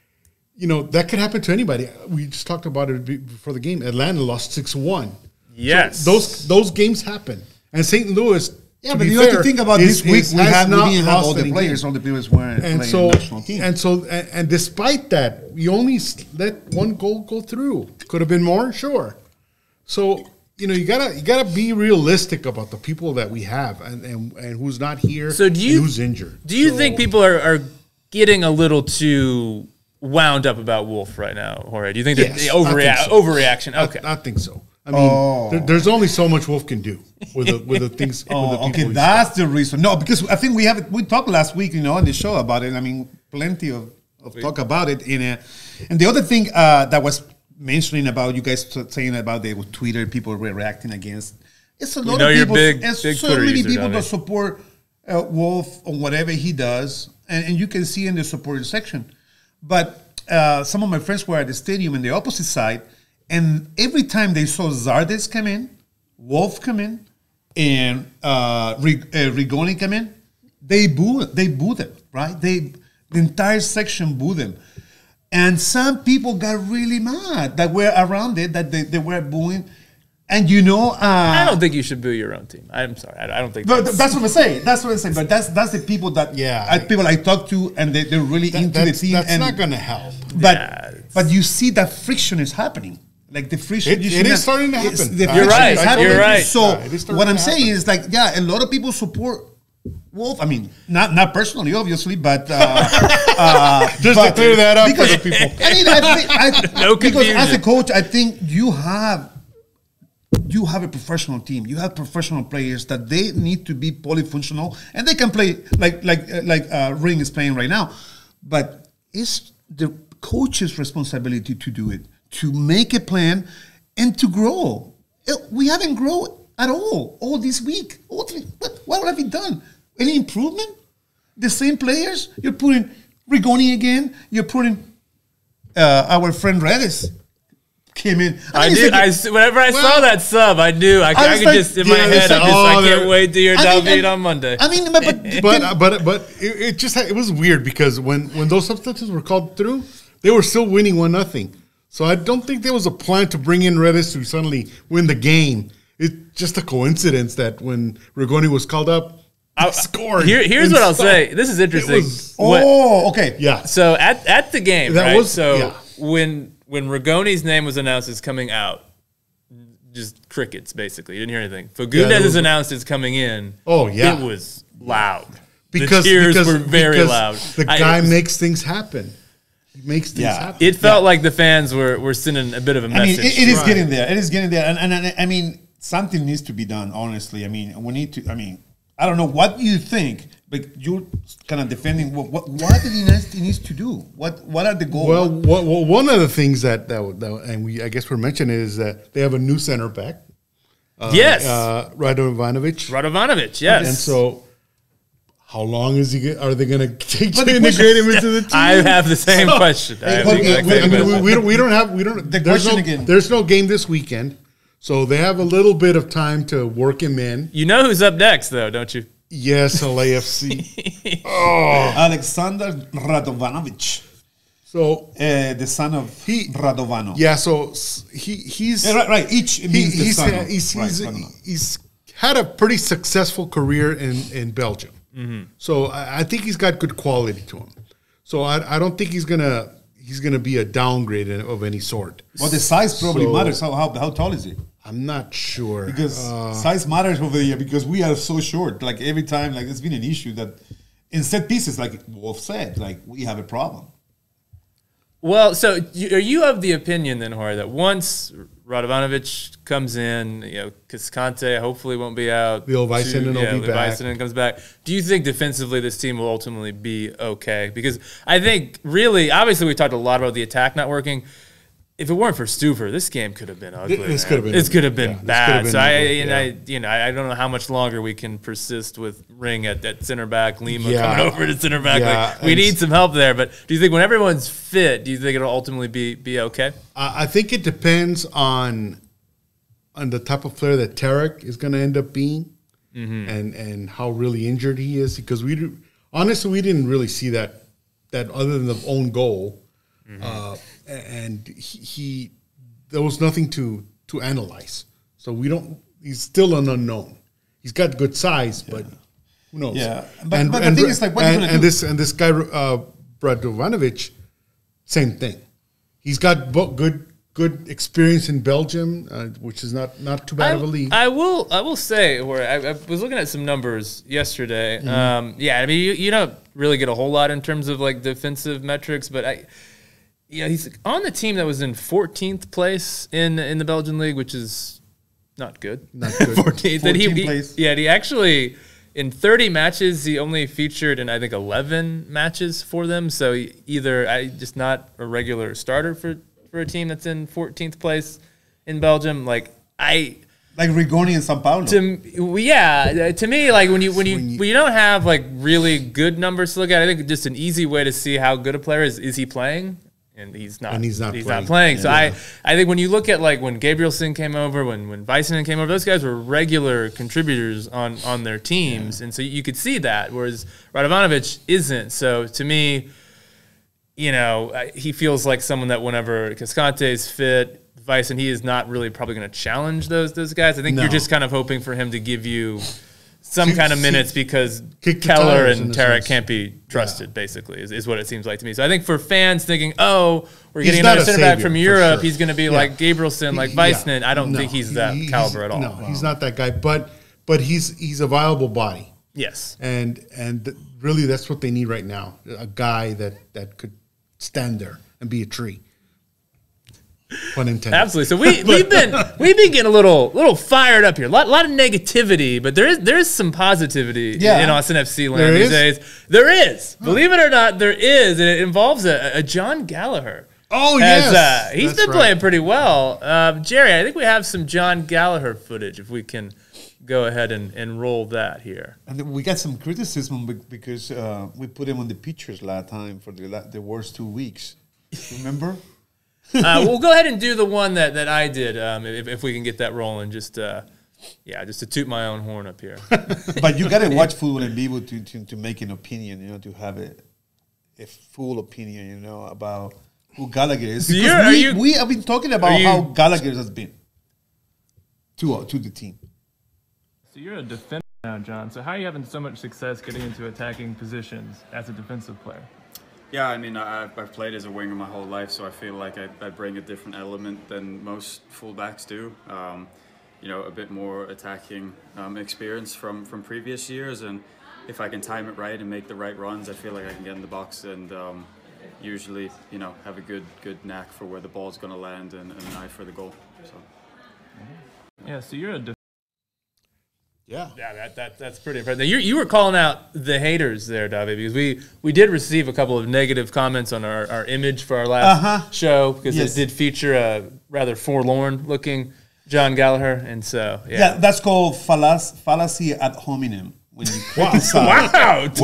that could happen to anybody. We just talked about it before the game. Atlanta lost 6-1. Yes, so those games happen, and St. Louis Yeah, but you have to think about this week. We didn't have all the players. All the players weren't playing in the national team. And despite that, we only let one goal go through. Could have been more, sure. So you gotta be realistic about the people that we have and who's not here. So who's injured? Do you think people are getting a little too wound up about Wolff right now, Jorge? Do you think that the overreaction? Okay, I think so. I mean, there's only so much Wolff can do with the things. Okay, that's the reason. No, because I think we talked last week, on the show about it. I mean, plenty of talk about it. And the other thing that was mentioning about you guys saying about the Twitter people were reacting against. It's a lot of people. Big so many people that support Wolff on whatever he does, and you can see in the supporter section. But some of my friends were at the stadium in the opposite side. And every time they saw Zardes come in, Wolff come in, and Rigoni come in, they boo them, right? The entire section booed them. And some people got really mad that were around it, that they were booing. And I don't think you should boo your own team. I'm sorry, I don't think. But that's what I'm saying. That's what I'm saying. But that's the people that people I talk to, and they're really into the team. That's not going to help. But you see that friction is happening. Like the friction, it is starting to happen. You're right. You're right. So what I'm saying is a lot of people support Wolff. I mean, not personally, obviously, but just to clear that up for the people. I mean, I think because as a coach, I think you have a professional team. You have professional players that they need to be polyfunctional, and they can play like Ring is playing right now. But it's the coach's responsibility to do it, to make a plan, and to grow. We haven't grown at all this week. What have we done? Any improvement? The same players? You're putting Rigoni again. You're putting our friend Redis came in. Whenever I saw that sub, I knew I could just in my head. I can't wait to hear David on Monday. I mean, but it was weird because when those substitutes were called through, they were still winning 1-0. So I don't think there was a plan to bring in Redis to suddenly win the game. It's just a coincidence that when Rigoni was called up, he scored. Here's what I'll say. This is interesting. Okay. Yeah. So at the game, when Rigoni's name was announced as coming out, just crickets, basically. You didn't hear anything. Fagundez is announced as coming in. Oh, yeah. It was loud. The cheers were very loud. The guy makes things happen. Makes things happen. It felt like the fans were sending a bit of a message. I mean, it is getting there. It is getting there. And I mean, something needs to be done, honestly. I mean, we need to, I don't know what you think, but you're kind of defending what he needs to do. What are the goals? Well, one of the things that I guess we're mentioning is that they have a new center back. Yes. Radovanovic, yes. And so how long are they going to take to integrate him into the team? I have the same question. There's no game this weekend, so they have a little bit of time to work him in. You know who's up next, though, don't you? Yes, LAFC. Alexander Radovanovic. So the son of Radovano. Yeah, so he's right. Each means the son. He's had a pretty successful career in Belgium. Mm-hmm. So I think he's got good quality to him. So I don't think he's gonna be a downgrade of any sort. Well, the size probably matters. How tall is he? I'm not sure because size matters over here because we are so short. Like every time, like it's been an issue that in set pieces, like Wolff said, like we have a problem. Well, so are you of the opinion then, Jorge, that once Radovanovic comes in, Cascante hopefully won't be out. Lil Vicenen will be back. Vicenen comes back. Do you think defensively this team will ultimately be okay? Because I think really, obviously we talked a lot about the attack not working. If it weren't for Stuver, this game could have been ugly. This could have been bad. So I don't know how much longer we can persist with Ring at center back, Lima coming over to center back. Yeah, we need some help there. But do you think when everyone's fit, do you think it'll ultimately be okay? I think it depends on the type of player that Tarek is going to end up being, and how really injured he is. Because honestly, we didn't really see that other than the own goal. And there was nothing to analyze. So he's still an unknown. He's got good size, but who knows? Yeah, but the thing is, like, what are you gonna do? This guy, Bradovanovic, same thing. He's got good experience in Belgium, which is not too bad of a league. I will say, where I was looking at some numbers yesterday. Yeah, I mean, you don't really get a whole lot in terms of like defensive metrics, but he's on the team that was in 14th place in the Belgian league, which is not good. Not good. 14th place. He actually, in 30 matches, he only featured in, I think, 11 matches for them. So just not a regular starter for a team that's in 14th place in Belgium. Like Rigoni in Sao Paulo. To me, like when you don't have like really good numbers to look at, I think just an easy way to see how good a player is he playing? And he's not. He's not playing. So I think when you look at like when Gabrielson came over, when Vicenen came over, those guys were regular contributors on their teams, and so you could see that. Whereas Radovanovic isn't. So to me, he feels like someone that whenever Cascante is fit, Vicen, he is not really probably going to challenge those guys. I think you're just kind of hoping for him to give you some kind of minutes because Keller and Tarek can't be trusted, basically, is what it seems like to me. So I think for fans thinking, we're getting another center back from Europe, he's going to be like Gabrielson, like Vicenen, I don't think he's that caliber at all. No, he's not that guy, but he's a viable body. Yes. And really that's what they need right now, a guy that could stand there and be a tree. Pun intended. Absolutely. So we've been getting a little fired up here. A lot of negativity, but there is some positivity in Austin FC land these days. There is. Believe it or not, there is, and it involves a John Gallagher. Oh yes, he's been playing pretty well. Jerry, I think we have some John Gallagher footage. If we can go ahead and roll that here. And we got some criticism because we put him on the pictures last time for the worst 2 weeks. Remember? We'll go ahead and do the one that I did, if we can get that rolling. Just to toot my own horn up here. But you got to watch Futbol En Vivo to make an opinion, to have a full opinion, about who Gallagher is. Because we have been talking about how Gallagher has been to the team. So you're a defender now, John. So how are you having so much success getting into attacking positions as a defensive player? Yeah, I mean, I've played as a winger my whole life, so I feel like I bring a different element than most fullbacks do. A bit more attacking experience from previous years, and if I can time it right and make the right runs, I feel like I can get in the box and usually, have a good knack for where the ball's going to land and an eye for the goal. So. Yeah, so you're a Yeah, that's pretty impressive. Now, you were calling out the haters there, David, because we did receive a couple of negative comments on our image for our last show because it did feature a rather forlorn-looking John Gallagher, and so that's called fallacy ad hominem. When you criticize,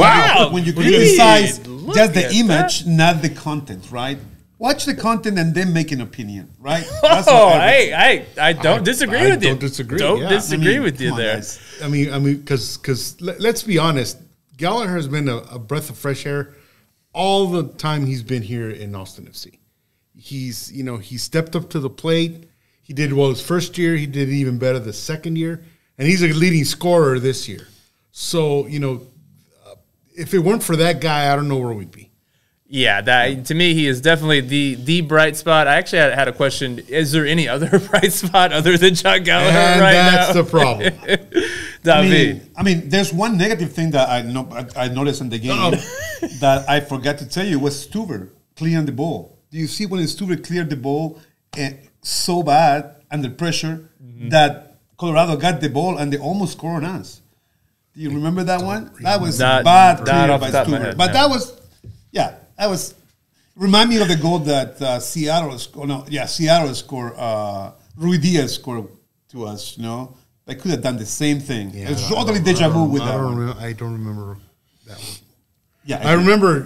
when you criticize just the image, not the content, right? Watch the content and then make an opinion, right? I don't disagree with you. Don't disagree. Don't disagree with you there. Guys. I mean, because let's be honest, Gallagher has been a breath of fresh air all the time he's been here in Austin FC. He's he stepped up to the plate. He did well his first year. He did even better the second year, and he's a leading scorer this year. So if it weren't for that guy, I don't know where we'd be. Yeah, to me, he is definitely the bright spot. I actually had a question. Is there any other bright spot other than John Gallagher now? That's the problem. David. I mean, there's one negative thing that I noticed in the game that I forgot to tell you was Stuver clearing the ball. Do you see when Stuver cleared the ball so bad under pressure that Colorado got the ball and they almost scored on us? Do you remember that one? That was bad clear by Stuver. But that was remind me of the goal that Seattle scored. Rui Diaz scored to us. They could have done the same thing. Yeah, it's totally deja vu with that one. I don't remember that one. Yeah, I remember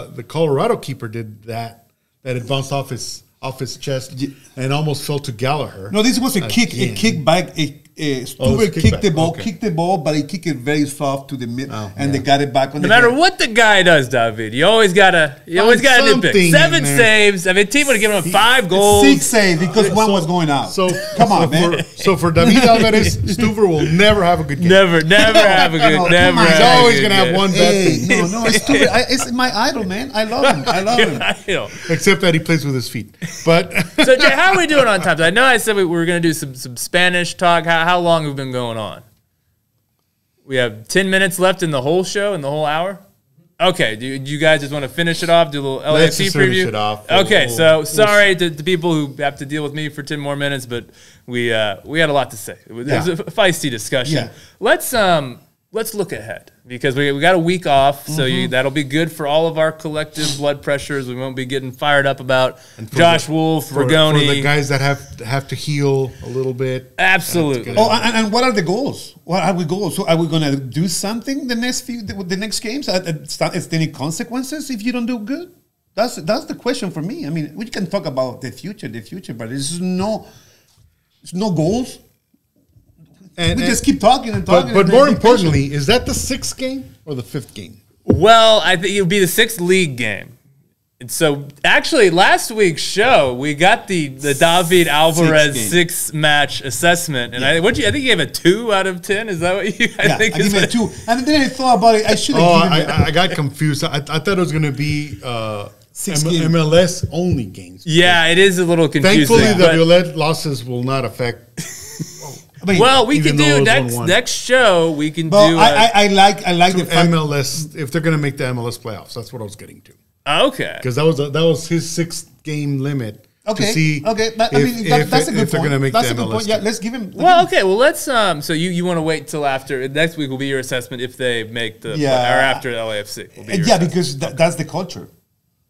the Colorado keeper did that. That it bounced off his chest and almost fell to Gallagher. No, this was a kick back. Stuber kickback. kicked the ball, but he kicked it very soft to the mid, and they got it back on No the matter net. what the guy does, David, you always gotta nitpick. something 7 in there. saves. I mean, team would have given him 5 goals. 6 save because one was going out. So come on, man. So for David Alvarez, Stuber will never have a good game. Never have a good. No, Never. come on. He's have a always good gonna have game. one bad Hey, thing. no, it's Stuber. It's my idol, man. I love him. I love him. I know. Except that he plays with his feet. But So, Jay, how are we doing on time? I know I said we were going to do some Spanish talk. How long have we been going on? We have 10 minutes left in the whole show, in the whole hour? Okay, do you guys just want to finish it off, do a little Let's LAFC just finish preview? it off. Okay, so sorry to people who have to deal with me for 10 more minutes, but we had a lot to say. It was a feisty discussion. Yeah. Let's look ahead because we got a week off, so that'll be good for all of our collective blood pressures. We won't be getting fired up about Josh Wolff, Rigoni. for the guys that have to heal a little bit. Absolutely. Oh, and what are the goals? What are we goals? So are we going to do something the next games? Is there any consequences if you don't do good? That's the question for me. I mean, we can talk about the future, but there's no goals. We just keep talking and talking. But and more then be patient. importantly, is that the 6th game or the 5th game? Well, I think it would be the 6th league game. And so, actually, last week's show, we got the David Alvarez 6-match assessment. And I think you gave a 2 out of 10. Is that what you I think? give it a 2. And then I thought about it. I should have given it. I got confused. I thought it was going to be 6 games. MLS only games. Yeah, it is a little confusing. Thankfully, the but- Violet losses will not affect. I mean, well, we even can though do it was 1-1. next show. We can but do. I like the fact. MLS, if they're going to make the MLS playoffs, that's what I was getting to. Okay. Because that was his 6th game limit. Okay. To see But, I mean, that's a good if they're point. going to make That's the a good MLS. point. Yeah, let's give him. Well, okay. Well, let's. So you want to wait till after next week will be your assessment if they make the or after the LAFC. Will be your assessment. Because that's the culture.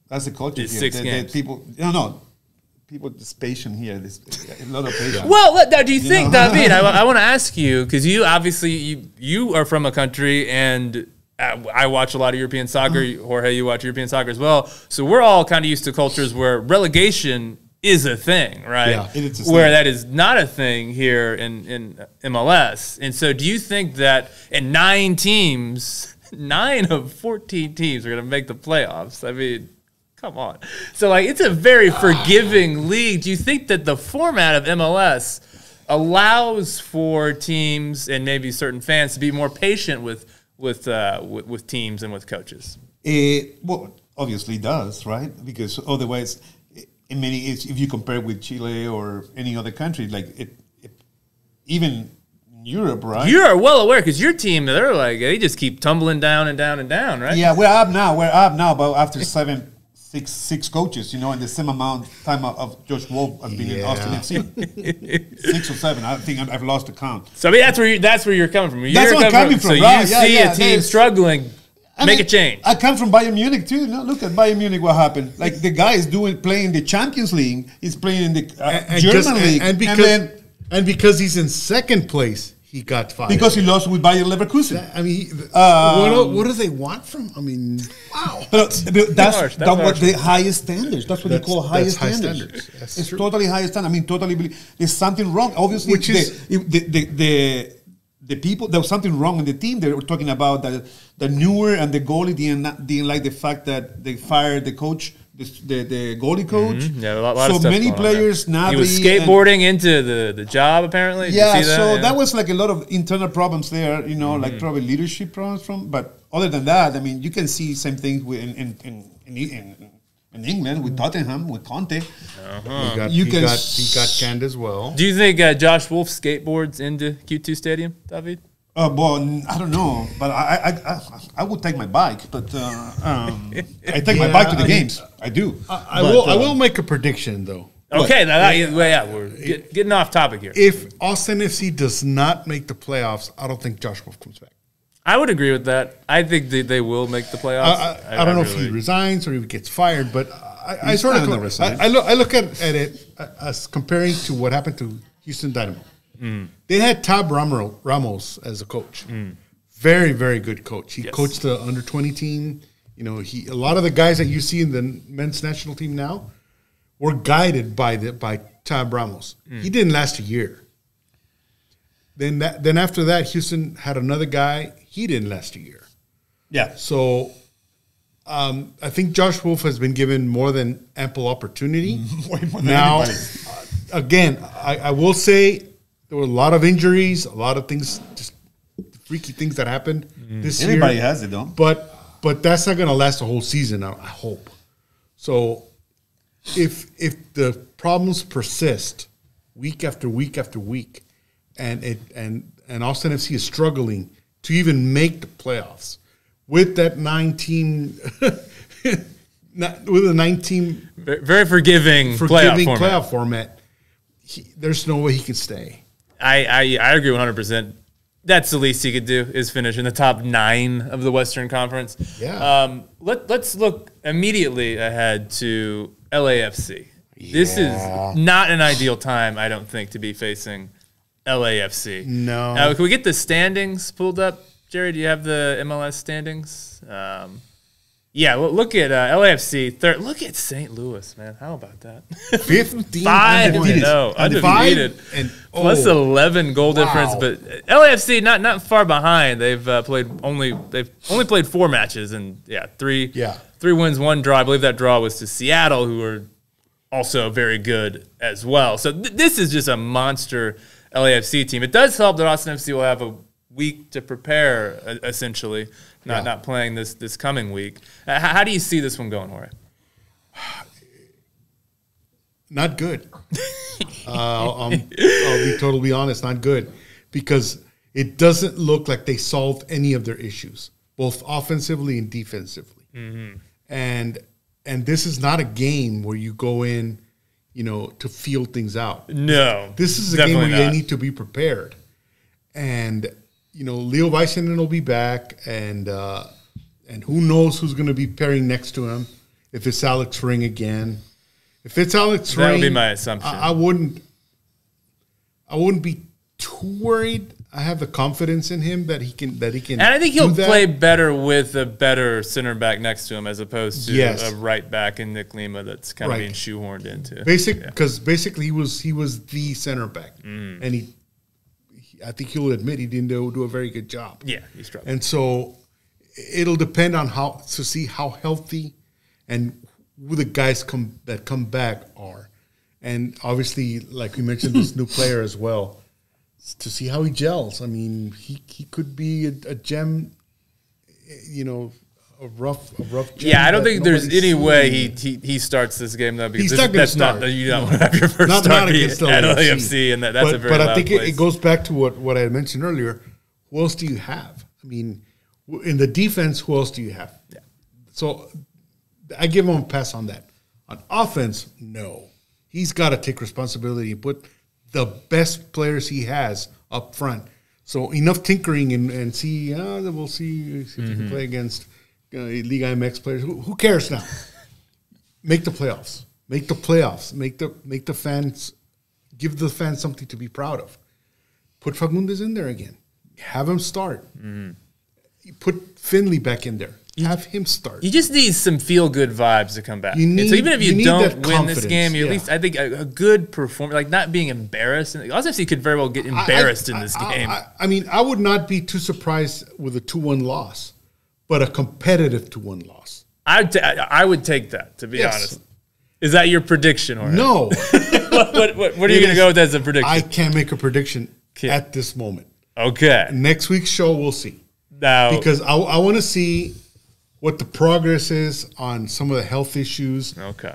That's the culture. It's here. 6 games. People, people is patient here. There's a lot of patience. Well, now, do you think, David? I want to ask you because you obviously you are from a country and. I watch a lot of European soccer. Jorge, you watch European soccer as well. So we're all kind of used to cultures where relegation is a thing, right? Yeah, it is a where thing. that is not a thing here in MLS. And so do you think that in 9 of 14 teams are going to make the playoffs? I mean, come on. So, it's a very forgiving league. Do you think that the format of MLS allows for teams and maybe certain fans to be more patient with teams and with coaches? Well, obviously it does, right? Because otherwise, if you compare with Chile or any other country, even Europe, right? You're well aware because your team, they just keep tumbling down and down and down, right? Yeah, we're up now, but after six coaches, in the same amount of time of Josh Wolff has been in Austin FC. 6 or 7. I think I've lost the count. So I mean, that's where you're coming from. That's where I'm coming from, So right? you see a team struggling, make a change. I come from Bayern Munich too. No, look at Bayern Munich. What happened? The guy is playing the Champions League. He's playing in the German league, and because he's in 2nd place, he got fired because he lost with Bayer Leverkusen. I mean, what do they want from? I mean, wow. But that's harsh. what the highest standards. That's what they call highest high standards. That's It's true. totally highest standard. I mean, there's something wrong. Obviously, Which is the people. There was something wrong in the team. They were talking about the newer and the goalie didn't like the fact that they fired the coach, the goalie coach. Mm-hmm. Yeah, a lot of so stuff many going on players there. now. He was skateboarding into the job apparently. Did you Yeah, see that? so that was a lot of internal problems there, probably leadership problems But other than that, I mean, you can see same things in England with Tottenham, with Conte. He got canned as well. Do you think Josh Wolff skateboards into Q2 Stadium, David? Well, I don't know, but I would take my bike, but I take my bike to the games. I do. I will make a prediction though. Okay, we're getting off topic here. If Austin FC does not make the playoffs, I don't think Josh Wolff comes back. I would agree with that. I think they will make the playoffs. I don't know if he resigns or if he gets fired, but I sort not of gonna resign. I look at it as comparing to what happened to Houston Dynamo. They had Tab Ramos as a coach. Very, very good coach. He coached the under-20 team. A lot of the guys that you see in the men's national team now were guided by Tab Ramos. He didn't last a year. then after that, Houston had another guy. He didn't last a year. Yeah. So I think Josh Wolff has been given more than ample opportunity. Way more than Now, anybody. again, I will say there were a lot of injuries, a lot of things, just freaky things that happened this year. Everybody has it, though. But that's not going to last the whole season, I hope. So if the problems persist week after week after week, and Austin FC is struggling to even make the playoffs with that 9-team, with a 9-team Very forgiving playoff format, there's no way he can stay. I agree 100%. That's the least he could do is finish in the top 9 of the Western Conference. Yeah. Let's look immediately ahead to LAFC. This is not an ideal time, I don't think, to be facing LAFC. No. Now, can we get the standings pulled up? Jerry, do you have the MLS standings? Yeah, look at LAFC. Third. Look at St. Louis, man. How about that? 15 undefeated. And Plus 11 goal difference, but LAFC not far behind. They've only played 4 matches and 3 wins, 1 draw. I believe that draw was to Seattle, who are also very good as well. So this is just a monster LAFC team. It does help that Austin FC will have a week to prepare, essentially, not playing this coming week. How do you see this one going, Jorge? Not good. I'll be totally honest, not good. Because it doesn't look like they solved any of their issues, both offensively and defensively. Mm-hmm. And this is not a game where you go in, to feel things out. No. This is a game where you need to be prepared. And Leo Väisänen will be back, and who knows who's going to be pairing next to him? If it's Alex Ring again, if it's Alex Ring, that would be my assumption. I wouldn't be too worried. I have the confidence in him that he can. And I think he'll play better with a better center back next to him, as opposed to a right back in Nick Lima that's kind of being shoehorned into. Because basically he was the center back, and I think he'll admit he didn't do a very good job. Yeah, he struggled. And so it'll depend on how healthy and who the guys that come back are. And obviously, like we mentioned, this new player as well, to see how he gels. I mean, he could be a gem, a rough gem. Yeah, I don't think there's any way he starts this game, though, because he's not going to start. You don't want to have your first start against LAFC, and that's a very But loud I think place. it goes back to what I had mentioned earlier. Who else do you have? I mean, in the defense, who else do you have? Yeah. So I give him a pass on that. On offense, no. He's got to take responsibility and put the best players he has up front. So enough tinkering and see. We'll see if he can play against Liga MX players. Who cares now? Make the playoffs. Make the playoffs. Make the fans. Give the fans something to be proud of. Put Fagundes in there again. Have him start. Put Finley back in there. Have him start. You just need some feel-good vibes to come back. So even if you don't win this game, you at least, I think, a good performance, like not being embarrassed. And Austin FC could very well get embarrassed in this game. I mean, I would not be too surprised with a 2-1 loss, but a competitive 2-1 loss. I would take that, to be honest. Is that your prediction? Or No. What are you going to go with as a prediction? I can't make a prediction at this moment. Okay. Next week's show, we'll see. Now, because I want to see what the progress is on some of the health issues. Okay.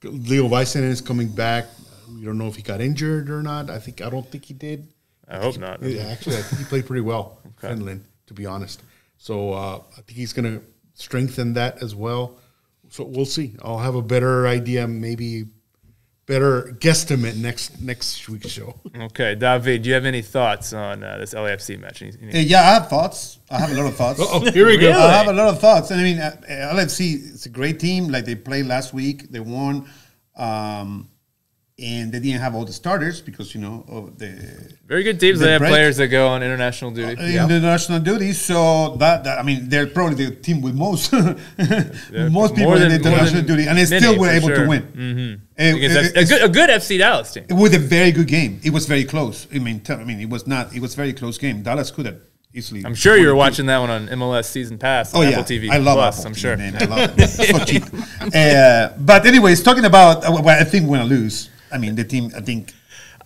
Leo Väisänen is coming back. We don't know if he got injured or not. I don't think he did. I hope not. Actually, I think he played pretty well, Finland, to be honest. So I think he's going to strengthen that as well. So we'll see. I'll have a better idea, maybe better guesstimate next week's show. Okay, David, do you have any thoughts on this LAFC match? Yeah, I have thoughts. I have a lot of thoughts. Here we go. I have a lot of thoughts. And I mean, LAFC is a great team. Like they played last week, they won. and they didn't have all the starters because, of the Very good teams. the They have break. players that go on international duty. in the national duty. So I mean, they're probably the team with most most people in the international duty, and they still were able to win. A good FC Dallas team. With a very good game. It was very close. I mean, it was not. It was a very close game. Dallas could have easily. I'm sure you were watching that one on MLS Season Pass. On Apple TV. I love Plus, Apple I'm TV, sure. man. I love it. It's so cheap. But anyways, talking about what I think we're gonna lose. I mean, the team. I think.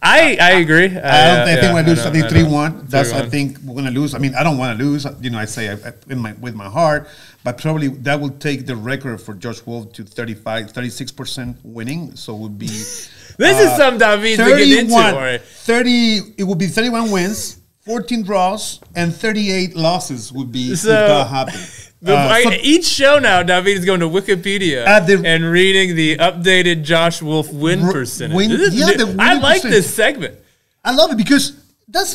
I agree. I think we're gonna lose. I think 3-1. That's. 3-1. I think we're gonna lose. I mean, I don't want to lose. I say with my heart, but probably that will take the record for Josh Wolff to 36% winning. So it would be. This is some David to get into. Right? 30. It would be 31 wins, 14 draws, and 38 losses would be if that happened. Each show now, David is going to Wikipedia and reading the updated Josh Wolff win percentage. I like this segment. I love it because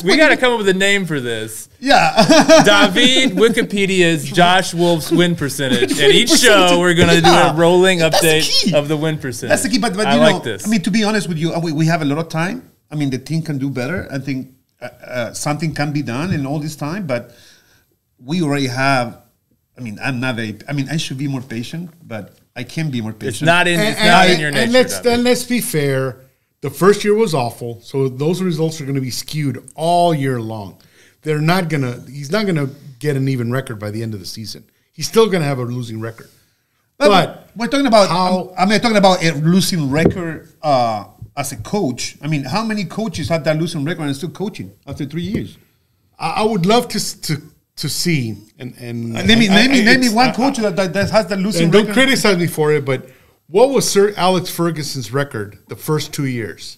we got to come up with a name for this. Yeah. David Wikipedia's Josh Wolff's win percentage. And each show we're going to do a rolling update of the win percentage. That's the key. But I like this. I mean, to be honest with you, we have a lot of time. I mean, the team can do better. I think something can be done in all this time, but we already have. I mean, I should be more patient, but I can be more patient. It's not in your nature. And let's be fair. The first year was awful, so those results are going to be skewed all year long. He's not going to get an even record by the end of the season. He's still going to have a losing record. But we're talking about talking about a losing record as a coach. I mean, how many coaches have that losing record and still coaching after 3 years? I would love to see and name me one coach that has the losing record. Don't criticize me for it, but what was Sir Alex Ferguson's record the first 2 years?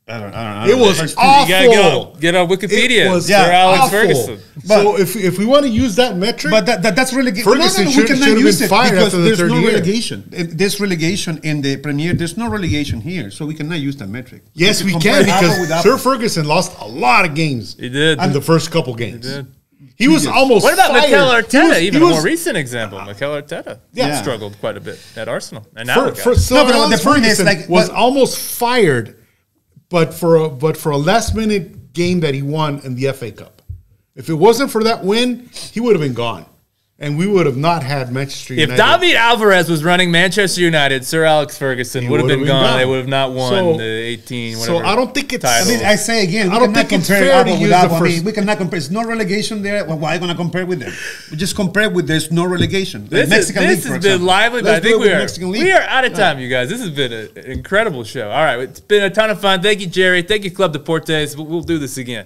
I don't know. It was awful. You gotta get on Wikipedia. Sir Alex Ferguson. So if we want to use that metric, but that's relegation. Ferguson should have been fired after the third year. There's no relegation. There's relegation in the Premier. There's no relegation here, so we cannot use that metric. Yes, we can because Sir Ferguson lost a lot of games. He did in the first couple games. He did. He was almost. What about fired. Mikel Arteta? Even a more recent example. Mikel Arteta struggled quite a bit at Arsenal, and now the point is, was almost fired, but for a last minute game that he won in the FA Cup. If it wasn't for that win, he would have been gone. And we would have not had Manchester United. If David Alvarez was running Manchester United, Sir Alex Ferguson would have been gone. They would have not won the 18. So I don't think it's. I mean, I say again, we cannot compare Apple with Apple. I mean, we cannot compare. There's no relegation there. Well, why are you going to compare with them? We just compare with there's no relegation. This has been lively, but I think we are out of time, you guys. This has been an incredible show. All right, it's been a ton of fun. Thank you, Jerry. Thank you, Club Deportes. We'll do this again.